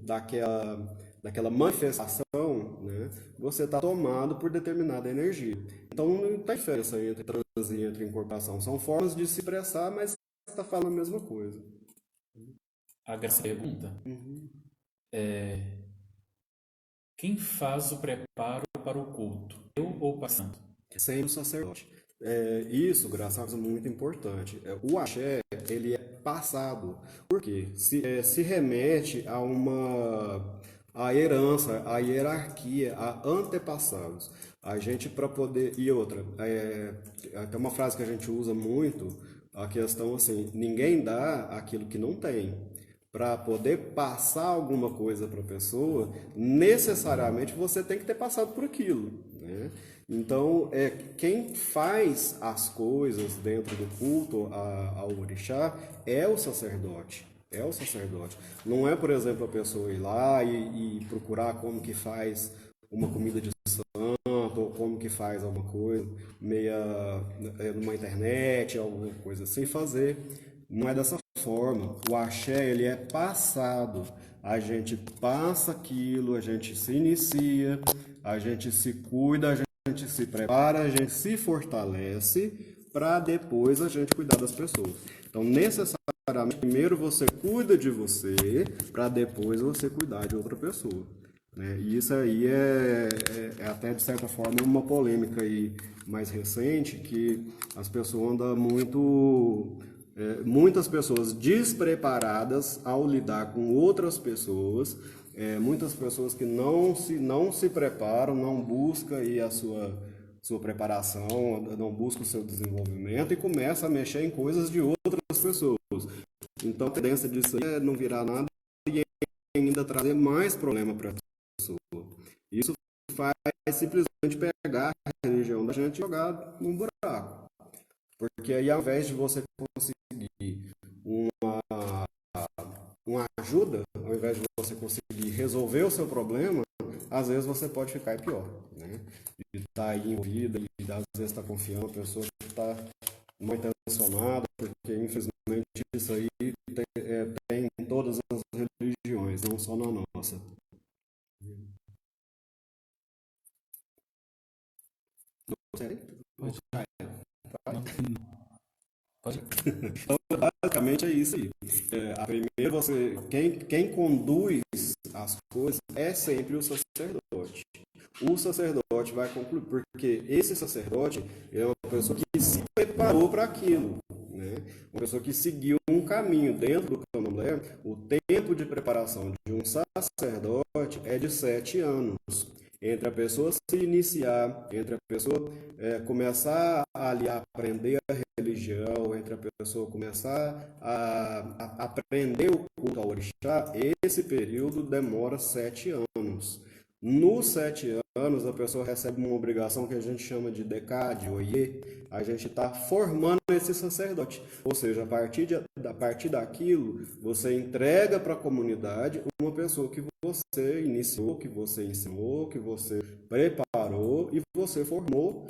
daquela manifestação, né? Você está tomado por determinada energia. Então não tem diferença entre transe e entre incorporação. São formas de se expressar, mas está falando a mesma coisa. A Graça pergunta, Quem faz o preparo para o culto? Eu ou o passando? Sem o sacerdote. Isso, graças a Deus, é muito importante. O axé, ele é passado. Por quê? Se remete a herança, a hierarquia, a antepassados. A gente para poder... E outra, tem uma frase que a gente usa muito, a questão assim, ninguém dá aquilo que não tem. Para poder passar alguma coisa para a pessoa, necessariamente você tem que ter passado por aquilo, né? Então, quem faz as coisas dentro do culto ao orixá é o sacerdote. É o sacerdote. Não é, por exemplo, a pessoa ir lá e procurar como que faz uma comida de santo, ou como que faz alguma coisa, meia numa internet, alguma coisa assim, fazer. Não é dessa forma. O axé, ele é passado. A gente passa aquilo, a gente se inicia, a gente se cuida, a gente se prepara, a gente se fortalece para depois a gente cuidar das pessoas. Então, necessariamente, primeiro você cuida de você para depois você cuidar de outra pessoa, né? E isso aí é até, de certa forma, uma polêmica aí mais recente, que as pessoas andam muitas pessoas despreparadas ao lidar com outras pessoas, muitas pessoas que não se preparam, não buscam aí a sua preparação, não buscam o seu desenvolvimento e começa a mexer em coisas de outras pessoas. Então a tendência disso aí é não virar nada e ainda trazer mais problema para a pessoa. Isso faz simplesmente pegar a religião da gente e jogar num buraco. Porque aí, ao invés de você conseguir uma ajuda, ao invés de você conseguir resolver o seu problema, às vezes você pode ficar pior, né? De estar aí envolvida e às vezes estar confiando na pessoa que está mal intencionada, porque infelizmente isso aí tem em todas as religiões, não só na nossa. Pode. Pode. Então, basicamente é isso aí. Primeiro quem conduz as coisas é sempre o sacerdote. O sacerdote vai concluir, porque esse sacerdote é uma pessoa que se preparou para aquilo, né? Uma pessoa que seguiu um caminho dentro do candomblé. O tempo de preparação de um sacerdote é de 7 anos. Entre a pessoa se iniciar, entre a pessoa começar ali a aprender a religião, entre a pessoa começar a aprender o culto ao orixá, esse período demora 7 anos. Nos 7 anos, a pessoa recebe uma obrigação que a gente chama de decade, oiê. A gente está formando esse sacerdote. Ou seja, a partir daquilo, você entrega para a comunidade uma pessoa que você iniciou, que você ensinou, que você preparou e você formou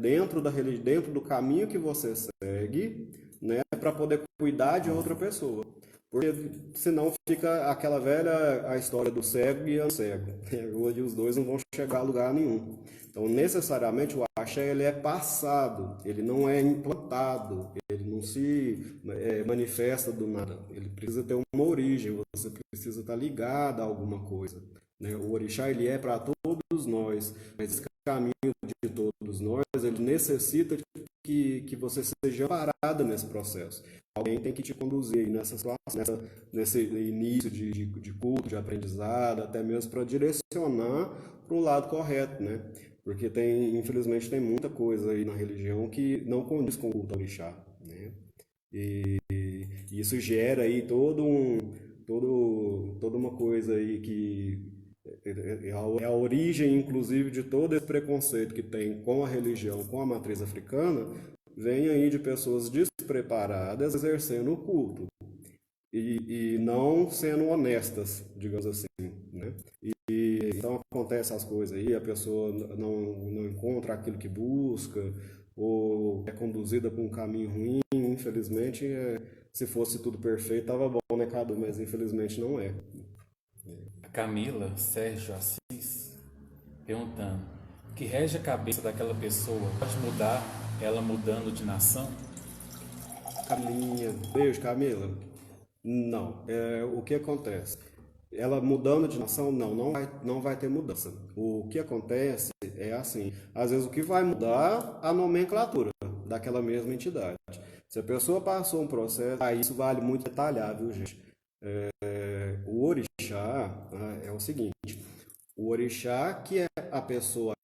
dentro do caminho que você segue, né, para poder cuidar de outra pessoa. Porque senão fica aquela velha a história do cego e o cego. Hoje os dois não vão chegar a lugar nenhum. Então, necessariamente, o axé ele é passado, ele não é implantado, ele não se manifesta do nada. Ele precisa ter uma origem, você precisa estar ligado a alguma coisa, né? O orixá ele é para todos nós, mas esse caminho de todos nós, ele necessita que você seja parado nesse processo. Alguém tem que te conduzir nessa situação, nesse início de culto, de aprendizado, até mesmo para direcionar para o lado correto, né? Porque infelizmente tem muita coisa aí na religião que não condiz com o culto ao orixá, né? E isso gera aí toda uma coisa aí que é a origem, inclusive, de todo esse preconceito que tem com a religião, com a matriz africana, vem aí de pessoas despreparadas exercendo o culto e não sendo honestas, digamos assim, né? Então acontece as coisas aí, a pessoa não encontra aquilo que busca ou é conduzida por um caminho ruim. Infelizmente, se fosse tudo perfeito, tava bom, né, Cadu? Mas infelizmente não é. A Camila Sérgio Assis perguntando: o que rege a cabeça daquela pessoa pode mudar ela mudando de nação? Camilinha, beijo, Camila. Não, o que acontece? ela mudando de nação, não vai ter mudança. O que acontece é assim, às vezes o que vai mudar a nomenclatura daquela mesma entidade. Se a pessoa passou um processo, aí isso vale muito detalhar, viu, gente? O orixá é o seguinte, o orixá que é a pessoa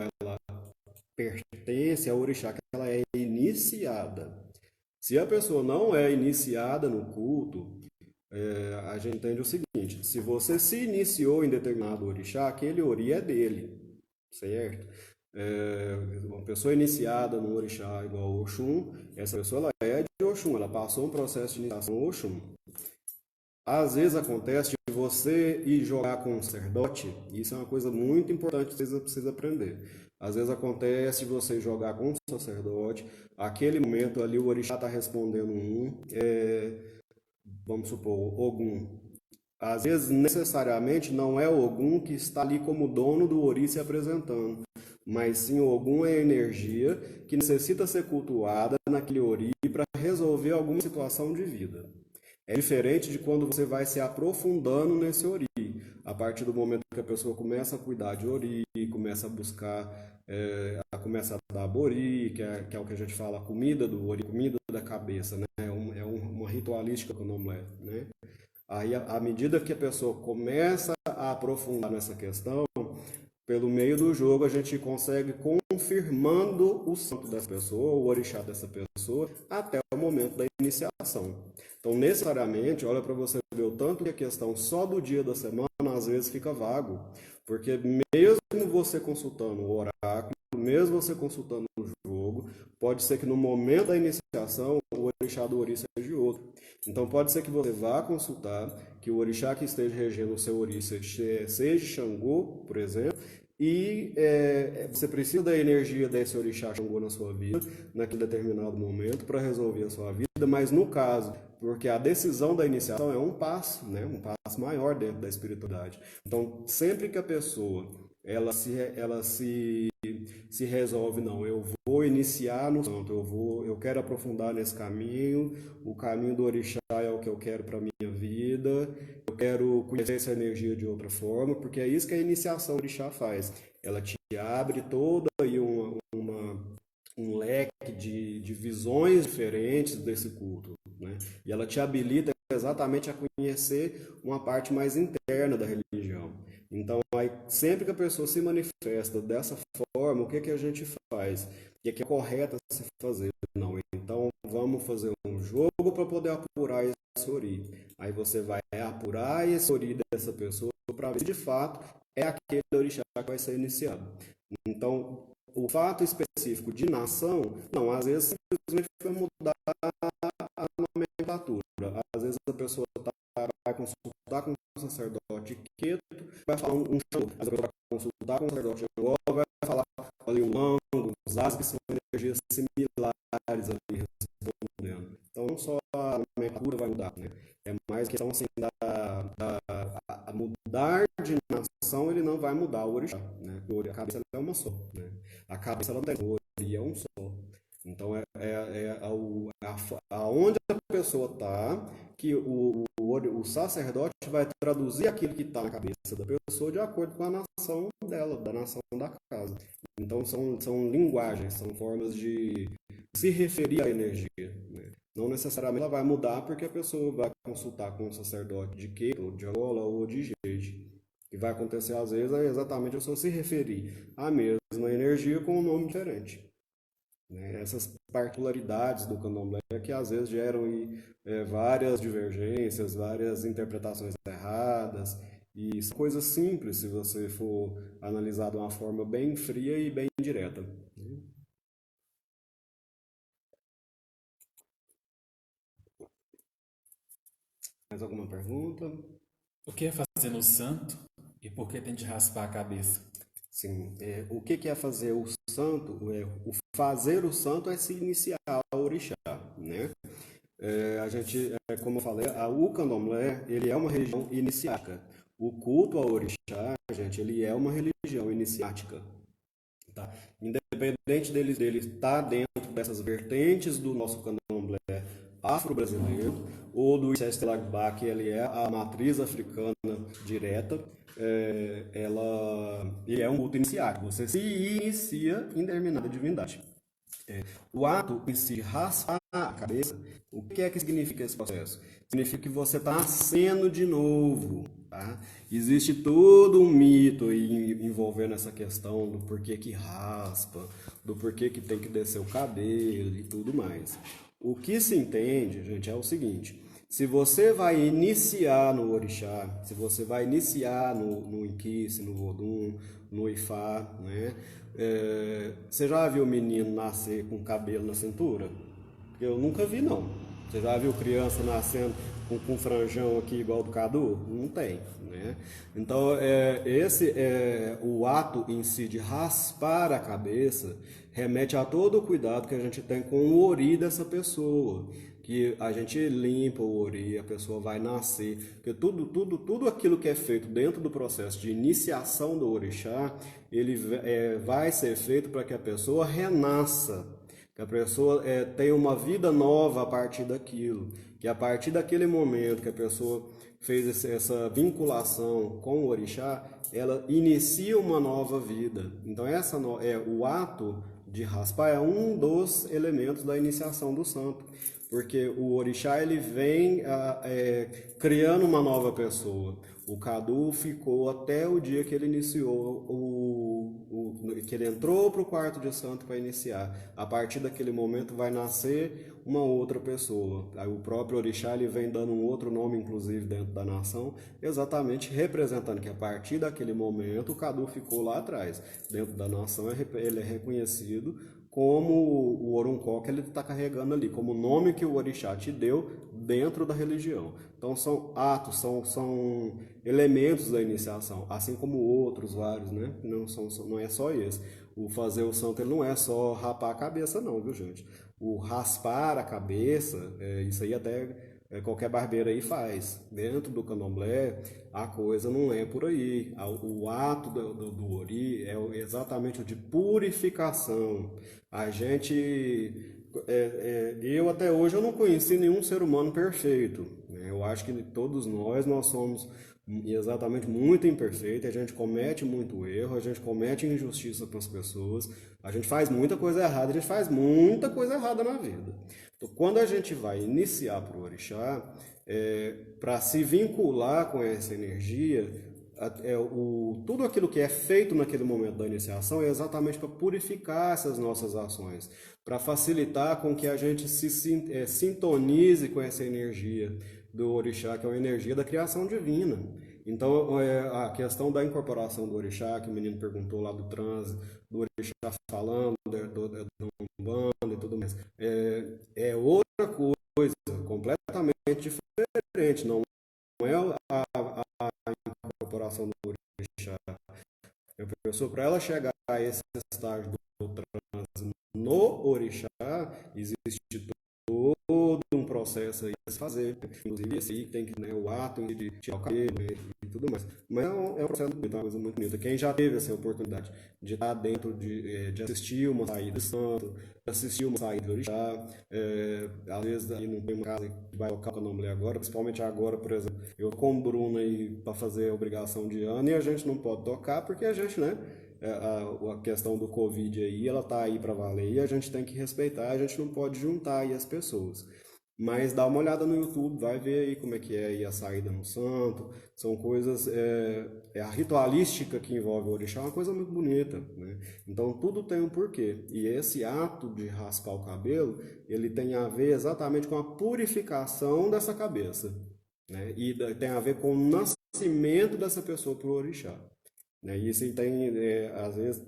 pertence ao orixá que ela é iniciada. Se a pessoa não é iniciada no culto, a gente entende o seguinte: se você se iniciou em determinado orixá, aquele ori é dele, certo? Uma pessoa iniciada no orixá igual ao Oxum, essa pessoa ela é de Oxum, ela passou um processo de iniciação ao Oxum. Às vezes acontece de você ir jogar com um sacerdote, e isso é uma coisa muito importante que vocês precisam aprender. Às vezes acontece de você jogar com um sacerdote, aquele momento ali o orixá está respondendo vamos supor, Ogum. Às vezes, necessariamente, não é o Ogum que está ali como dono do Ori se apresentando, mas sim o Ogum é a energia que necessita ser cultuada naquele Ori para resolver alguma situação de vida. É diferente de quando você vai se aprofundando nesse Ori. A partir do momento que a pessoa começa a cuidar de Ori, começa a buscar, começa a dar Bori, que é o que a gente fala, a comida do Ori, comida da cabeça, né? Uma ritualística que o nome é, né? Aí, à medida que a pessoa começa a aprofundar nessa questão, pelo meio do jogo a gente consegue confirmando o santo dessa pessoa, o orixá dessa pessoa, até o momento da iniciação. Então, necessariamente, olha para você ver o tanto que a questão só do dia da semana às vezes fica vago, porque mesmo você consultando o oráculo, mesmo você consultando o jogo, pode ser que no momento da iniciação o orixá do ori seja outro. Então pode ser que você vá consultar que o orixá que esteja regendo o seu ori seja Xangô, por exemplo, e você precisa da energia desse orixá Xangô na sua vida, naquele determinado momento, para resolver a sua vida, mas no caso, porque a decisão da iniciação é um passo, né? Um passo maior dentro da espiritualidade. Então, sempre que a pessoa se resolve, não, eu vou iniciar no santo, eu quero aprofundar nesse caminho, o caminho do orixá é o que eu quero para minha vida, eu quero conhecer essa energia de outra forma, porque é isso que a iniciação do orixá faz. Ela te abre toda aí um leque de visões diferentes desse culto, né? E ela te habilita exatamente a conhecer uma parte mais interna da religião. Então, aí, sempre que a pessoa se manifesta dessa forma, o que que a gente faz? E é que é correto se fazer? Não, então vamos fazer um jogo para poder apurar esse ori. Aí você vai apurar esse ori dessa pessoa para ver se de fato é aquele orixá que vai ser iniciado. Então, o fato específico de nação, não, às vezes simplesmente vai mudar a nomenclatura. Às vezes a pessoa vai consultar com um sacerdote queto, vai falar um Xangô. Às vezes a pessoa vai consultar com um sacerdote Xangô, vai falar ali um Mango, os As, que são energias similares ali respondendo. Então não só a nomenclatura vai mudar, né? É mais questão assim a mudar de nação, ele não vai mudar o orixá, né? A cabeça é uma só, né? A cabeça não tem o ori é um só. Então aonde a pessoa está, que o sacerdote vai traduzir aquilo que está na cabeça da pessoa de acordo com a nação dela, da nação da casa. Então são linguagens, são formas de se referir à energia, né? Não necessariamente ela vai mudar porque a pessoa vai consultar com um sacerdote de Keto, ou de Angola ou de Jeje. O que vai acontecer às vezes é exatamente a pessoa se referir à mesma energia com um nome diferente, né? Essas particularidades do candomblé que às vezes geram várias divergências, várias interpretações erradas, e são coisas simples se você for analisar de uma forma bem fria e bem direta. Mais alguma pergunta? O que é fazer no santo e por que tem de raspar a cabeça? Sim, o que é fazer o santo? O fazer o santo é se iniciar ao orixá, né? A gente, como eu falei, o candomblé, ele é uma religião iniciática. O culto ao orixá, gente, ele é uma religião iniciática, tá? Independente dele estar dentro dessas vertentes do nosso candomblé afro-brasileiro ou do Ixé Estelar, que ele é a matriz africana direta, ele é um culto iniciático. Você se inicia em determinada divindade. O ato em si de raspar a cabeça, o que é que significa esse processo? Significa que você está nascendo de novo, tá? Existe todo um mito aí envolvendo essa questão do porquê que raspa, do porquê que tem que descer o cabelo e tudo mais. O que se entende, gente, é o seguinte: se você vai iniciar no orixá, se você vai iniciar no Inquice, no Vodum, no Ifá, né? Você já viu o menino nascer com cabelo na cintura? Eu nunca vi, não. Você já viu criança nascendo com franjão aqui igual do Cadu? Não tem, né? Então, o ato em si de raspar a cabeça remete a todo o cuidado que a gente tem com o ori dessa pessoa. Que a gente limpa o ori, a pessoa vai nascer. Porque tudo aquilo que é feito dentro do processo de iniciação do orixá, ele vai ser feito para que a pessoa renasça, que a pessoa tenha uma vida nova a partir daquilo, que a partir daquele momento que a pessoa fez essa vinculação com o orixá, ela inicia uma nova vida. Então o ato de raspar é um dos elementos da iniciação do santo, porque o orixá ele vem criando uma nova pessoa. O Cadu ficou até o dia que ele iniciou que ele entrou para o quarto de santo para iniciar. A partir daquele momento vai nascer uma outra pessoa. Aí o próprio orixá ele vem dando um outro nome, inclusive, dentro da nação, exatamente representando que a partir daquele momento o Cadu ficou lá atrás. Dentro da nação ele é reconhecido como o Oruncó que ele está carregando ali, como o nome que o orixá te deu dentro da religião. Então são atos, são elementos da iniciação, assim como outros vários, né? Não é só esse. O fazer o santo ele não é só rapar a cabeça não, viu, gente? O raspar a cabeça, isso aí até qualquer barbeiro aí faz. Dentro do candomblé, a coisa não é por aí. O ato do ori é exatamente o de purificação. A gente... eu até hoje eu não conheci nenhum ser humano perfeito, né? Eu acho que todos nós somos exatamente muito imperfeitos, a gente comete muito erro, a gente comete injustiça com as pessoas, a gente faz muita coisa errada, a gente faz muita coisa errada na vida. Então, quando a gente vai iniciar para o orixá, para se vincular com essa energia, tudo aquilo que é feito naquele momento da iniciação é exatamente para purificar essas nossas ações, para facilitar com que a gente se sintonize com essa energia do orixá, que é uma energia da criação divina. Então, a questão da incorporação do orixá, que o menino perguntou lá do transe, do orixá falando, do Umbanda e tudo mais, é outra coisa, completamente diferente, não é a incorporação do orixá. A pessoa, para ela chegar a esse estágio do transe no orixá, existe todo um processo aí a se fazer. Inclusive, esse aí tem que, né, o ato de tirar o cabelo e tudo mais. Mas é um processo bonito, uma coisa muito bonita. Quem já teve essa oportunidade de estar dentro de assistir uma saída de santo, de assistir uma saída de orixá, às vezes aí não tem uma casa que vai tocar o nome agora, principalmente agora, por exemplo, eu com o Bruno aí para fazer a obrigação de ano e a gente não pode tocar porque a gente, né? A questão do Covid aí, ela tá aí para valer e a gente tem que respeitar, a gente não pode juntar aí as pessoas. Mas dá uma olhada no YouTube, vai ver aí como é que é aí a saída no santo. São coisas, a ritualística que envolve o orixá é uma coisa muito bonita, né? Então tudo tem um porquê. E esse ato de raspar o cabelo, ele tem a ver exatamente com a purificação dessa cabeça, né? E tem a ver com o nascimento dessa pessoa para o orixá, né? E isso tem, às vezes,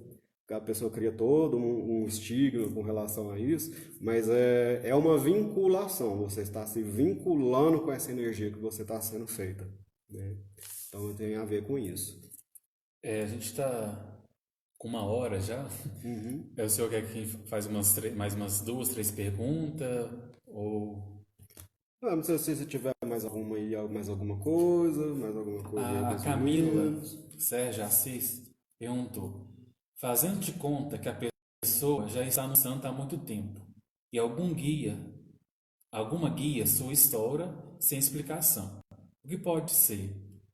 a pessoa cria todo um estigma com relação a isso, mas é uma vinculação, você está se vinculando com essa energia que você está sendo feita, né? Então tem a ver com isso. A gente está com 1 hora já. Uhum. O senhor quer que faz mais umas 2, 3 perguntas? Ou... Não sei se tiver mais alguma aí, mais alguma coisa aí A dos Camila meninos. Sérgio Assis perguntou: fazendo de conta que a pessoa já está no santo há muito tempo e alguma guia sua história sem explicação, o que pode ser?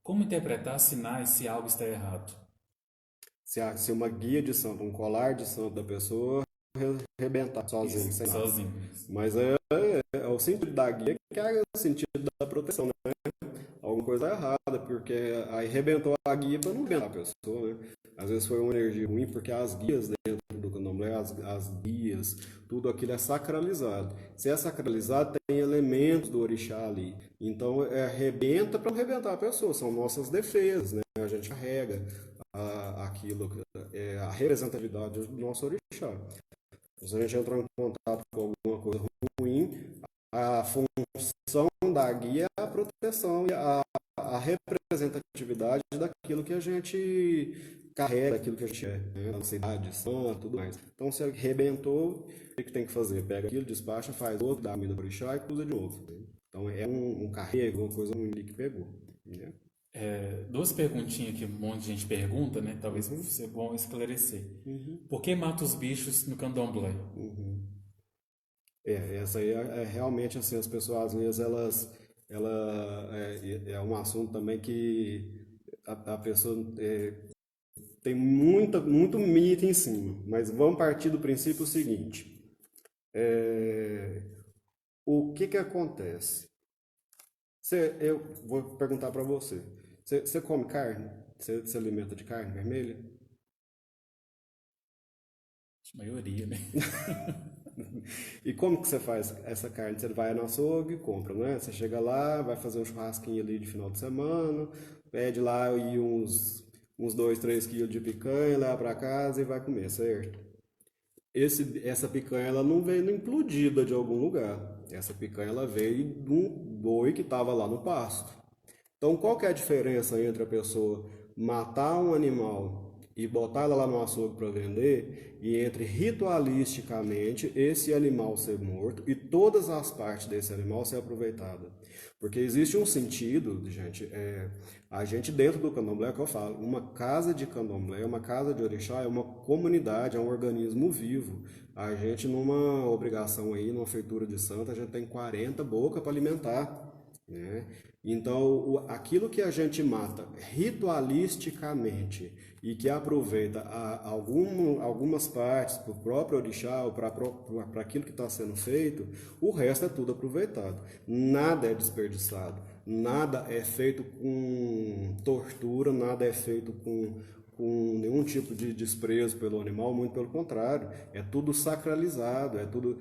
Como interpretar sinais se algo está errado? Se uma guia de santo, um colar de santo da pessoa arrebentar sozinho, Isso, sem nada. sozinho. Mas é o sentido da guia que é o sentido da proteção, né? Alguma coisa errada, porque aí arrebentou a guia para não arrebentar a pessoa, né? Às vezes foi uma energia ruim, porque as guias dentro do candomblé, as guias, tudo aquilo é sacralizado. Se é sacralizado, tem elementos do orixá ali. Então, arrebenta para não arrebentar a pessoa, são nossas defesas, né? A gente carrega aquilo, a representatividade do nosso orixá. Se a gente entrar em contato com alguma coisa ruim, a função da guia é a proteção e a representatividade daquilo que a gente carrega, daquilo que a gente é, né? Da cidade, santa, tudo mais. Então, se arrebentou, o que tem que fazer? Pega aquilo, despacha, faz outro, dá a comida para o orixá e usa de novo. Né? Então, é um carrego, uma coisa ruim ali que pegou. Né? Duas perguntinhas que um monte de gente pergunta, né? Talvez Uhum, seja bom esclarecer. uhum, Por que mata os bichos no candomblé? uhum. Essa aí realmente assim, as pessoas às vezes é um assunto também que a pessoa tem muito mito em cima, mas vamos partir do princípio seguinte: é, o que que acontece? Eu vou perguntar para você: você come carne? Você se alimenta de carne vermelha? A maioria, né? E como que você faz essa carne? Você vai no açougue e compra, né? Você chega lá, vai fazer um churrasquinho ali de final de semana, pede lá e uns 2, 3 quilos de picanha, leva para casa e vai comer, certo? Essa picanha ela não veio implodida de algum lugar. Essa picanha ela veio de um boi que estava lá no pasto. Então, qual que é a diferença entre a pessoa matar um animal e botar ela lá no açougue para vender e entre ritualisticamente esse animal ser morto e todas as partes desse animal ser aproveitada? Porque existe um sentido, gente, a gente dentro do candomblé, que eu falo, uma casa de candomblé, uma casa de orixá é uma comunidade, é um organismo vivo. A gente numa obrigação aí, numa feitura de santo, a gente tem 40 bocas para alimentar, né? Então, aquilo que a gente mata ritualisticamente e que aproveita algumas partes para o próprio orixá ou para aquilo que está sendo feito, o resto é tudo aproveitado. Nada é desperdiçado, nada é feito com tortura, nada é feito com nenhum tipo de desprezo pelo animal, muito pelo contrário, é tudo sacralizado, é tudo.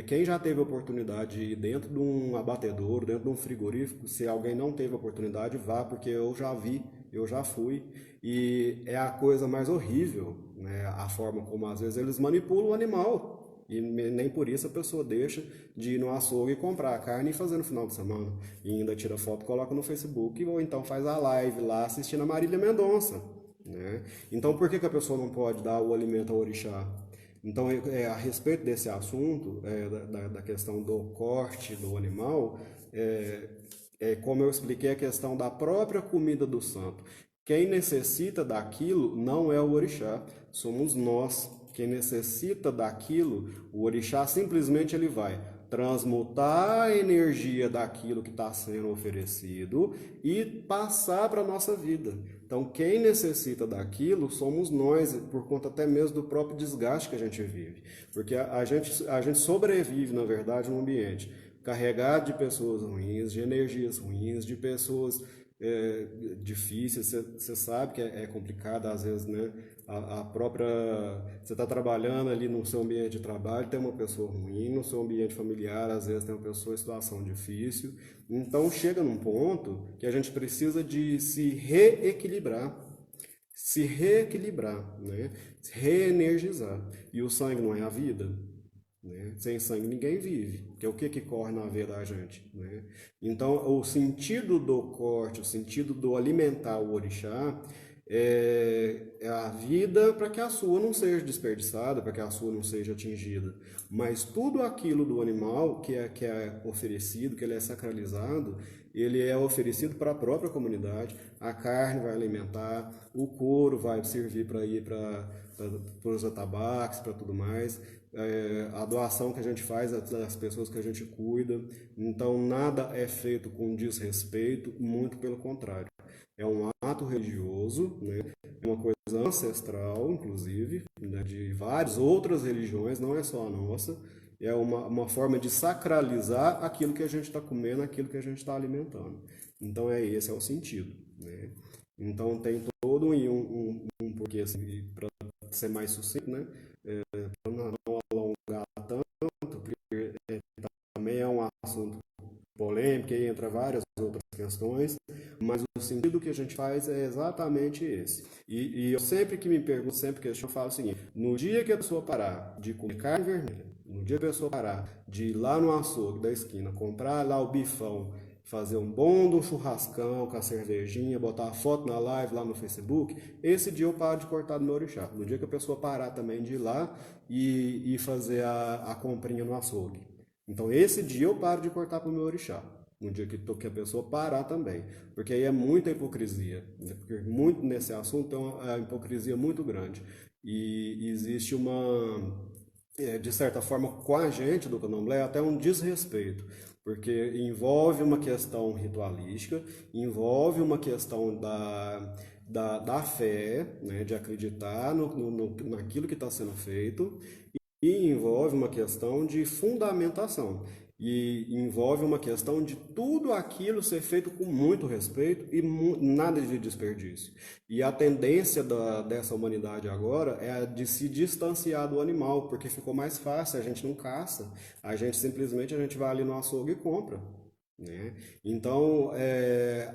Quem já teve a oportunidade de ir dentro de um abatedouro, dentro de um frigorífico, se alguém não teve a oportunidade, vá, porque eu já vi, eu já fui, e é a coisa mais horrível, né? A forma como às vezes eles manipulam o animal. E nem por isso a pessoa deixa de ir no açougue e comprar a carne e fazer no final de semana. E ainda tira foto, coloca no Facebook, ou então faz a live lá assistindo a Marília Mendonça. Né? Então, por que que a pessoa não pode dar o alimento ao orixá? Então, a respeito desse assunto, da questão do corte do animal, como eu expliquei, a questão da própria comida do santo. Quem necessita daquilo não é o orixá, somos nós. Quem necessita daquilo, o orixá simplesmente ele vai transmutar a energia daquilo que está sendo oferecido e passar para a nossa vida. Então, quem necessita daquilo somos nós, por conta até mesmo do próprio desgaste que a gente vive. Porque a gente sobrevive, na verdade, num ambiente carregado de pessoas ruins, de energias ruins, de pessoas difíceis. Você sabe que é complicado, às vezes, né? A própria. Você está trabalhando ali no seu ambiente de trabalho, tem uma pessoa ruim, no seu ambiente familiar, às vezes tem uma pessoa em situação difícil. Então chega num ponto que a gente precisa de se reequilibrar, né? Se reenergizar. E o sangue não é a vida? Né? Sem sangue ninguém vive, que é o que corre na veia da gente. Né? Então, o sentido do corte, o sentido do alimentar o orixá é a vida para que a sua não seja desperdiçada, para que a sua não seja atingida. Mas tudo aquilo do animal que é oferecido, que ele é sacralizado, ele é oferecido para a própria comunidade. A carne vai alimentar, o couro vai servir para ir para os atabaques, para tudo mais. A doação que a gente faz das pessoas que a gente cuida. Então, nada é feito com desrespeito, muito pelo contrário. É um ato religioso, né? É uma coisa ancestral, inclusive, né? De várias outras religiões, não é só a nossa. É uma forma de sacralizar aquilo que a gente está comendo, aquilo que a gente está alimentando. Então, esse é o sentido, né? Então, tem todo um porquê, assim, para ser mais sucinto, né? Para não alongar tanto, porque também é um assunto polêmico e entra várias outras questões, mas o sentido que a gente faz é exatamente esse. E eu sempre que me pergunto, sempre que eu falo o seguinte: no dia que a pessoa parar de comer carne vermelha, no dia que a pessoa parar de ir lá no açougue da esquina, comprar lá o bifão, fazer um bom de um churrascão com a cervejinha, botar a foto na live lá no Facebook, esse dia eu paro de cortar do meu orixá. No dia que a pessoa parar também de ir lá e fazer a comprinha no açougue. Então, esse dia eu paro de cortar para o meu orixá. No dia que a pessoa parar também. Porque aí é muita hipocrisia. Né? Porque muito nesse assunto é uma hipocrisia muito grande. E existe de certa forma, com a gente do candomblé, até um desrespeito. Porque envolve uma questão ritualística, envolve uma questão da fé, né? De acreditar naquilo que está sendo feito, e envolve uma questão de fundamentação. E envolve uma questão de tudo aquilo ser feito com muito respeito e nada de desperdício. E a tendência dessa humanidade agora é a de se distanciar do animal, porque ficou mais fácil, a gente não caça, a gente vai ali no açougue e compra. Né? Então,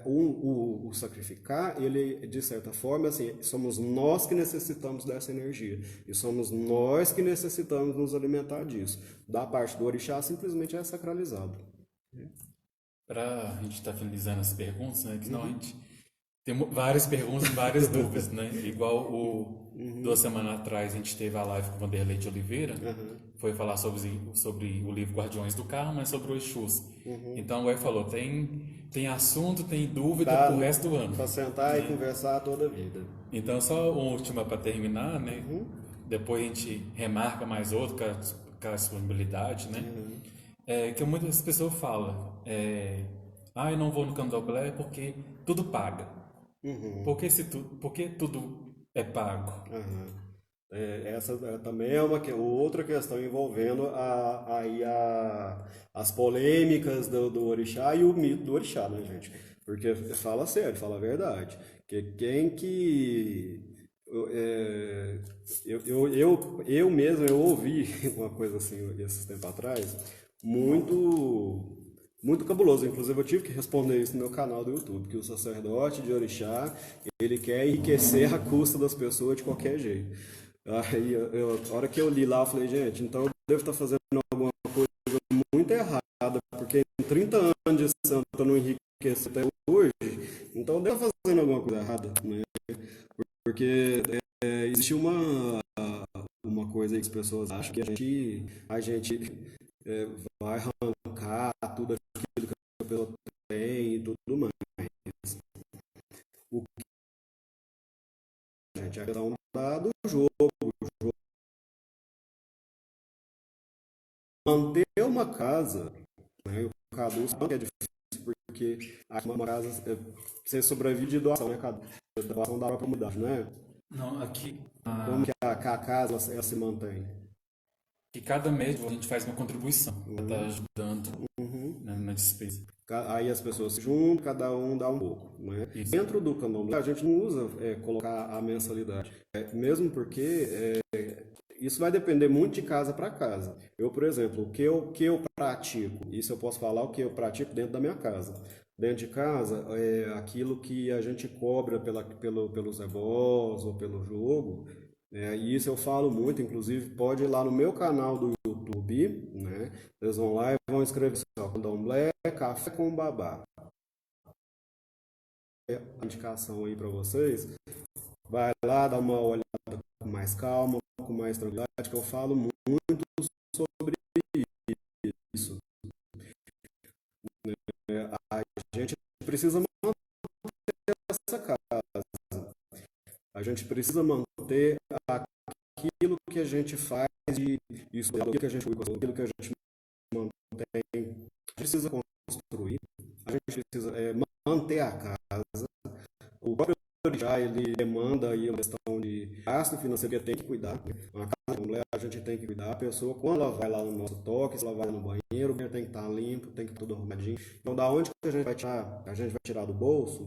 o sacrificar, ele, de certa forma, assim, somos nós que necessitamos dessa energia. E somos nós que necessitamos nos alimentar disso. Da parte do orixá, simplesmente é sacralizado. Para a gente estar finalizando as perguntas, né? Que senão a gente tem várias perguntas e várias dúvidas, né? Igual 2 semanas atrás a gente teve a live com o Vanderlei de Oliveira, foi falar sobre o livro Guardiões do Karma, mas sobre o Exus. Então o Ed falou, tem assunto, tem dúvida Tá, pro resto do ano. para sentar e conversar toda a vida. Então só uma última para terminar, né? Depois a gente remarca mais outro com a disponibilidade, né? Que muitas pessoas falam, eu não vou no candomblé porque tudo paga. Porque tudo é pago? Essa também é uma outra questão envolvendo as polêmicas do orixá e o mito do orixá, né, gente? Porque fala sério, fala a verdade. Que quem que. é, eu mesmo eu ouvi uma coisa assim esses tempos atrás, muito muito cabuloso. Inclusive eu tive que responder isso no meu canal do YouTube, que o sacerdote de orixá ele quer enriquecer a custa das pessoas de qualquer jeito. Aí, a hora que eu li lá, eu falei, gente, então eu devo estar fazendo alguma coisa muito errada, porque em 30 anos de santo eu não enriqueci até hoje, então eu devo estar fazendo alguma coisa errada, né? Porque existe uma coisa aí que as pessoas acham que a gente vai arrancar tudo aquilo que a pessoa tem e tudo mais. O que a gente é cada um do jogo. Manter uma casa, né? O Cadu sabe que é difícil, porque uma casa você sobrevive de doação, né, Cadu? Doação da própria comunidade, não é? Não, aqui Como que a casa ela se mantém? que cada mês a gente faz uma contribuição para estar ajudando na despesa. Aí as pessoas se juntam, cada um dá um pouco, né? Isso. Dentro do candomblé a gente não usa colocar a mensalidade, mesmo porque isso vai depender muito de casa para casa. Eu, por exemplo, o que eu pratico, isso eu posso falar o que eu pratico dentro da minha casa. Dentro de casa, aquilo que a gente cobra pelos ebós ou pelo jogo, e isso eu falo muito, inclusive pode ir lá no meu canal do YouTube, né? Vocês vão lá e vão escrever assim, ó, Candomblé, Café com Babá. A indicação aí para vocês. Vai lá, dá uma olhada com mais calma, com mais tranquilidade, que eu falo muito sobre isso. A gente precisa manter essa casa. A gente precisa manter aquilo que a gente faz de isso, aquilo que a gente cuida, aquilo que a gente mantém. A gente precisa construir, a gente precisa manter a casa, orixá, ele demanda aí uma questão de gasto financeiro que tem que cuidar, né? Uma casa de mulher, a gente tem que cuidar. A pessoa, quando ela vai lá no nosso toque, se ela vai no banheiro, o banheiro tem que estar limpo, tem que estar tudo arrumadinho. Então, da onde que a gente vai tirar? A gente vai tirar do bolso.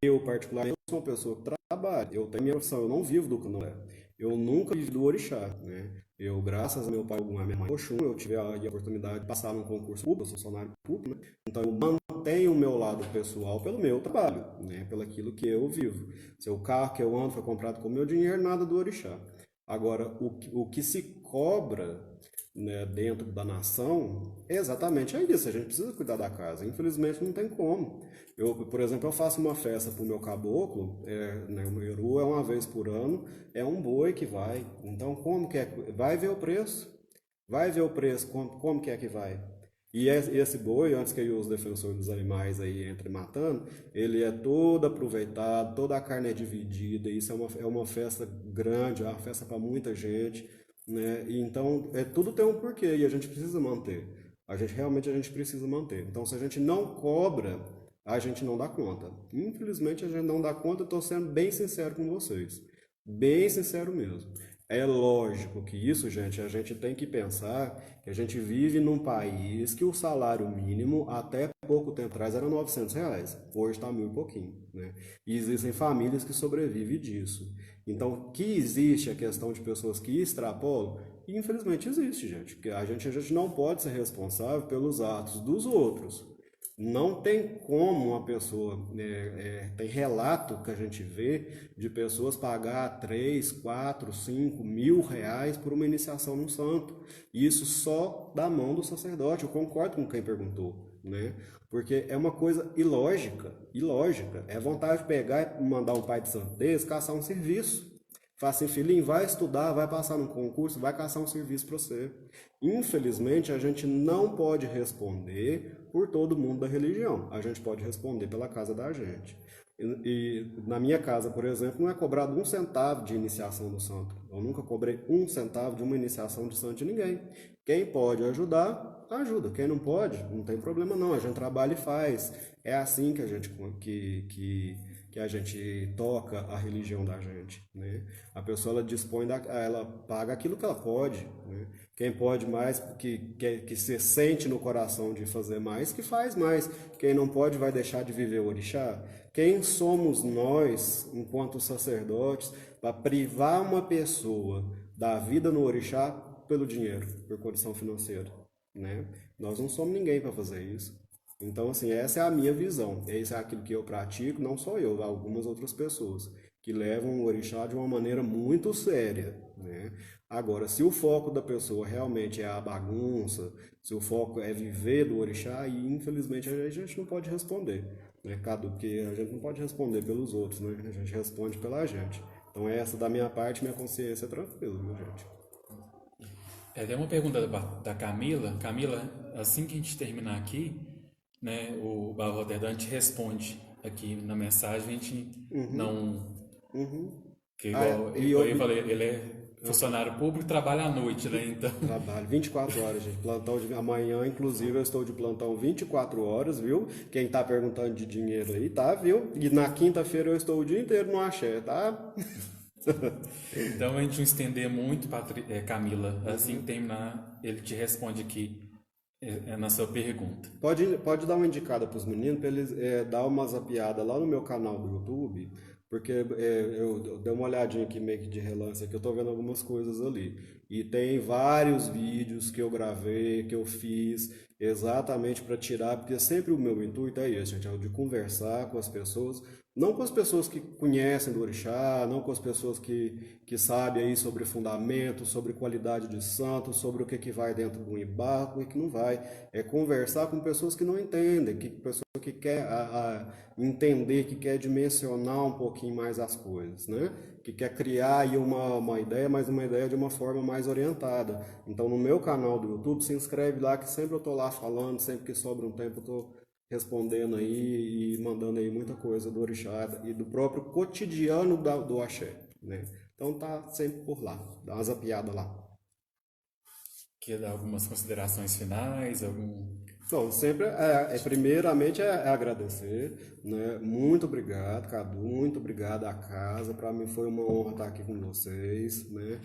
Eu, particularmente, sou uma pessoa que trabalha, eu tenho minha profissão, eu não vivo do candomblé. Eu nunca vivi do orixá, né? Eu, graças a meu pai e a minha mãe Oxum, eu tive a oportunidade de passar num concurso público, eu sou funcionário público, né? Então eu mantenho o meu lado pessoal pelo meu trabalho, né? Pelo aquilo que eu vivo. Se o carro que eu ando foi comprado com o meu dinheiro, nada do orixá. Agora, o que se cobra, né, dentro da nação, é exatamente isso. A gente precisa cuidar da casa. Infelizmente não tem como. Eu, por exemplo, eu faço uma festa para o meu caboclo, né, o meu Eru é uma vez por ano, é um boi que vai. Então, como que é? Vai ver o preço. Vai ver o preço, como que é que vai. E esse boi, antes que os defensores dos animais aí entrem matando, ele é todo aproveitado, toda a carne é dividida, isso é uma festa grande, é uma festa para muita gente, né? E então, tudo tem um porquê e a gente precisa manter. A gente precisa manter. Então, se a gente não cobra, a gente não dá conta. Infelizmente, a gente não dá conta, eu estou sendo bem sincero com vocês. Bem sincero mesmo. É lógico que isso, gente, a gente tem que pensar que a gente vive num país que o salário mínimo até pouco tempo atrás era R$ 900. Hoje está mil e pouquinho, né? E existem famílias que sobrevivem disso. Então, que existe a questão de pessoas que extrapolam, infelizmente existe, gente. Que a gente não pode ser responsável pelos atos dos outros. Não tem como uma pessoa, tem relato que a gente vê de pessoas pagar 3, 4, 5 mil reais por uma iniciação num santo. E isso só da mão do sacerdote. Eu concordo com quem perguntou, né? Porque é uma coisa ilógica, ilógica. É vontade de pegar e mandar um pai de santo desse caçar um serviço. Fala assim, filhinho, vai estudar, vai passar num concurso, vai caçar um serviço para você. Infelizmente, a gente não pode responder por todo mundo da religião. A gente pode responder pela casa da gente. E na minha casa, por exemplo, não é cobrado um centavo de iniciação do santo. Eu nunca cobrei um centavo de uma iniciação de santo de ninguém. Quem pode ajudar, ajuda. Quem não pode, não tem problema não. A gente trabalha e faz. É assim que a gente que a gente toca a religião da gente, né? A pessoa ela dispõe ela paga aquilo que ela pode, né? Quem pode mais, que se sente no coração de fazer mais, que faz mais. Quem não pode vai deixar de viver o orixá. Quem somos nós, enquanto sacerdotes, para privar uma pessoa da vida no orixá pelo dinheiro, por condição financeira, né? Nós não somos ninguém para fazer isso. Então, assim, essa é a minha visão. Isso é aquilo que eu pratico, não só eu, algumas outras pessoas, que levam o orixá de uma maneira muito séria, né? Agora, se o foco da pessoa realmente é a bagunça, se o foco é viver do orixá, aí, infelizmente, a gente não pode responder, né? Porque a gente não pode responder pelos outros, né? A gente responde pela gente. Então, essa da minha parte, minha consciência é tranquila, viu, gente? Tem uma pergunta da Camila. Camila, assim que a gente terminar aqui, né, o Barro Rotterdam te responde aqui na mensagem, a gente não... Que igual, eu falei, ele é funcionário público e trabalha à noite, né? Então... Trabalho 24 horas, gente. Plantão de amanhã, inclusive, eu estou de plantão 24 horas, viu? Quem tá perguntando de dinheiro aí, tá, viu? E na quinta-feira eu estou o dia inteiro no axé, tá? Então, a gente não estender muito, Camila, assim que terminar, ele te responde aqui na sua pergunta. Pode dar uma indicada para os meninos, para eles dar uma zapiada lá no meu canal do YouTube, porque eu dei uma olhadinha aqui meio que de relance, que eu tô vendo algumas coisas ali. E tem vários vídeos que eu gravei, que eu fiz exatamente para tirar, porque sempre o meu intuito é esse, gente, é o de conversar com as pessoas, não com as pessoas que conhecem do orixá, não com as pessoas que sabem aí sobre fundamento, sobre qualidade de santo, sobre o que vai dentro do embargo e que não vai. É conversar com pessoas que não entendem, pessoas que quer entender, que quer dimensionar um pouquinho mais as coisas, né? Que quer criar aí uma ideia, mas uma ideia de uma forma mais orientada. Então, no meu canal do YouTube, se inscreve lá, que sempre eu tô lá falando, sempre que sobra um tempo eu tô respondendo aí e mandando aí muita coisa do orixá e do próprio cotidiano do axé, né? Então tá sempre por lá, dá uma zapiada lá. Quer dar algumas considerações finais, algum Bom, sempre primeiramente é agradecer, né? Muito obrigado, Cadu, muito obrigado à casa. Para mim foi uma honra estar aqui com vocês, né?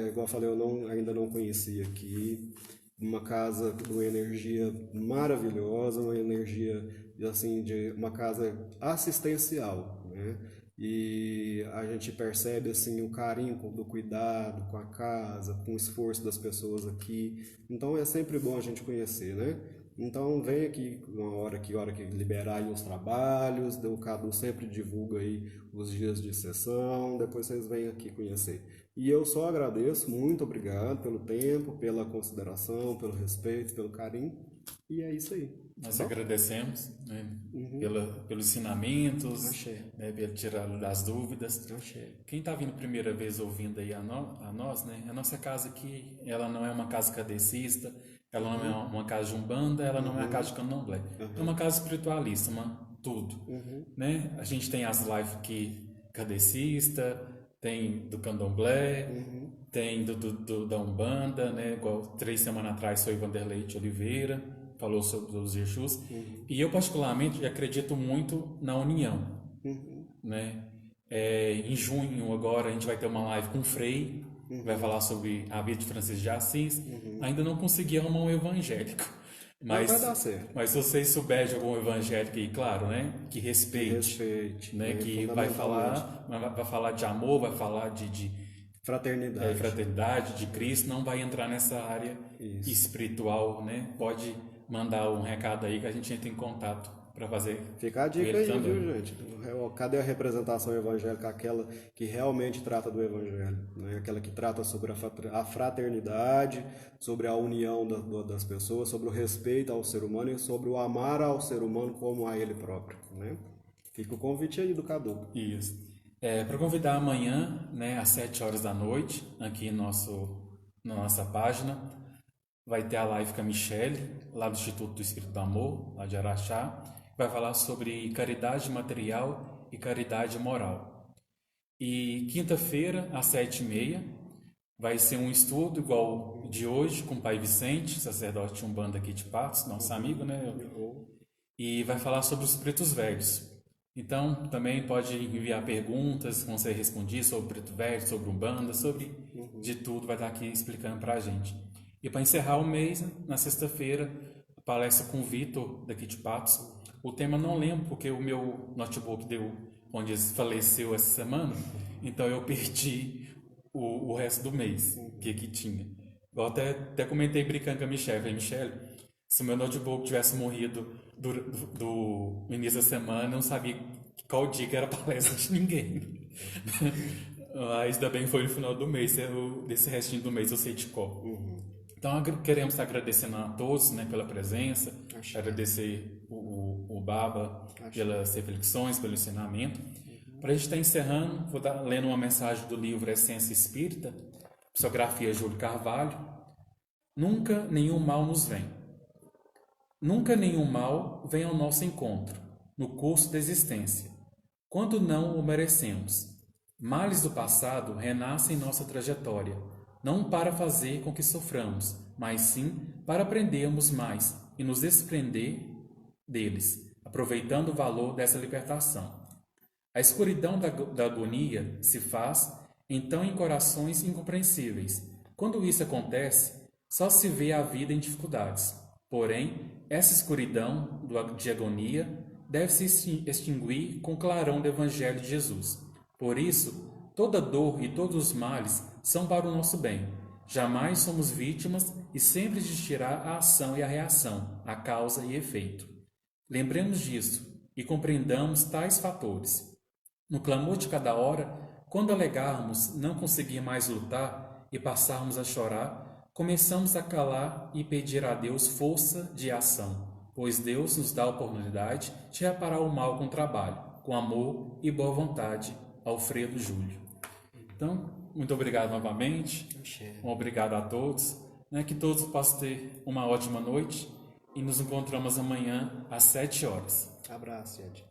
Igual eu falei, ainda não conhecia aqui. Uma casa de uma energia maravilhosa, uma energia assim de uma casa assistencial, né? E a gente percebe assim o carinho do cuidado com a casa, com o esforço das pessoas aqui. Então é sempre bom a gente conhecer, né? Então vem aqui uma hora que liberar aí os trabalhos, o Cadu sempre divulga aí os dias de sessão, depois vocês vêm aqui conhecer. E eu só agradeço, muito obrigado pelo tempo, pela consideração, pelo respeito, pelo carinho. E é isso aí. Nós Tá bom? agradecemos, né, pelos ensinamentos, Achei. né, pelo tirar das dúvidas. Achei. Quem está vindo primeira vez ouvindo aí a nós, né, a nossa casa aqui, ela não é uma casa kardecista, ela não é uma casa de umbanda, ela não é uma casa de candomblé. É uma casa espiritualista, tudo. Né? A gente tem as lives aqui kardecista, tem do candomblé, tem da umbanda, né? Igual 3 semanas atrás foi Vanderlei de Oliveira, falou sobre os Exus. E eu particularmente acredito muito na união, né? Em junho agora a gente vai ter uma live com o Frei, vai falar sobre a vida de Francisco de Assis. Ainda não consegui arrumar um evangélico, Mas vai dar certo. mas se vocês souberem de algum evangélico aí, claro, né, que respeite, né, que vai falar de amor, vai falar de Fraternidade. fraternidade, de Cristo, não vai entrar nessa área espiritual, né? Pode mandar um recado aí que a gente entra em contato para fazer. Fica a dica aí, viu, gente? Cadê a representação evangélica? Aquela que realmente trata do evangelho, né? Aquela que trata sobre a fraternidade, sobre a união das pessoas, sobre o respeito ao ser humano e sobre o amar ao ser humano como a ele próprio, né? Fica o convite aí do Cadu. Isso. Para convidar amanhã, né, às 7 horas da noite, aqui na nossa página, vai ter a live com a Michele, lá do Instituto do Espírito do Amor, lá de Araxá. Vai falar sobre caridade material e caridade moral. E quinta-feira, às 7h30, vai ser um estudo igual de hoje, com o Pai Vicente, sacerdote de Umbanda aqui de Patos, nosso amigo, né? E vai falar sobre os pretos velhos. Então, também pode enviar perguntas, vão ser respondidas sobre preto velho, sobre Umbanda, sobre de tudo, vai estar aqui explicando para a gente. E para encerrar o mês, na sexta-feira, a palestra com o Vitor, daqui de Patos. O tema não lembro, porque o meu notebook onde faleceu essa semana, então eu perdi o resto do mês que tinha. Eu até comentei brincando com a Michelle, falei, Michelle, se o meu notebook tivesse morrido do início da semana, eu não sabia qual dia que era a palestra de ninguém. Mas ainda bem que foi no final do mês, desse restinho do mês eu sei de qual. Então queremos estar agradecendo a todos, né, pela presença, agradecer o Baba pelas reflexões, pelo ensinamento. Para a gente estar encerrando, vou estar lendo uma mensagem do livro Essência Espírita, psicografia Júlio Carvalho. Nunca nenhum mal nos vem. Nunca nenhum mal vem ao nosso encontro, no curso da existência, quando não o merecemos. Males do passado renascem em nossa trajetória, não para fazer com que soframos, mas sim para aprendermos mais e nos desprender deles, aproveitando o valor dessa libertação. A escuridão da agonia se faz, então, em corações incompreensíveis. Quando isso acontece, só se vê a vida em dificuldades. Porém, essa escuridão de agonia deve se extinguir com o clarão do Evangelho de Jesus. Por isso, toda dor e todos os males são para o nosso bem. Jamais somos vítimas e sempre existirá a ação e a reação, a causa e efeito. Lembremos disso e compreendamos tais fatores. No clamor de cada hora, quando alegarmos não conseguir mais lutar e passarmos a chorar, começamos a calar e pedir a Deus força de ação, pois Deus nos dá a oportunidade de reparar o mal com trabalho, com amor e boa vontade. Alfredo Júlio. Então, muito obrigado novamente. Obrigado a todos. Né, que todos possam ter uma ótima noite e nos encontramos amanhã às 7 horas. Abraço, gente.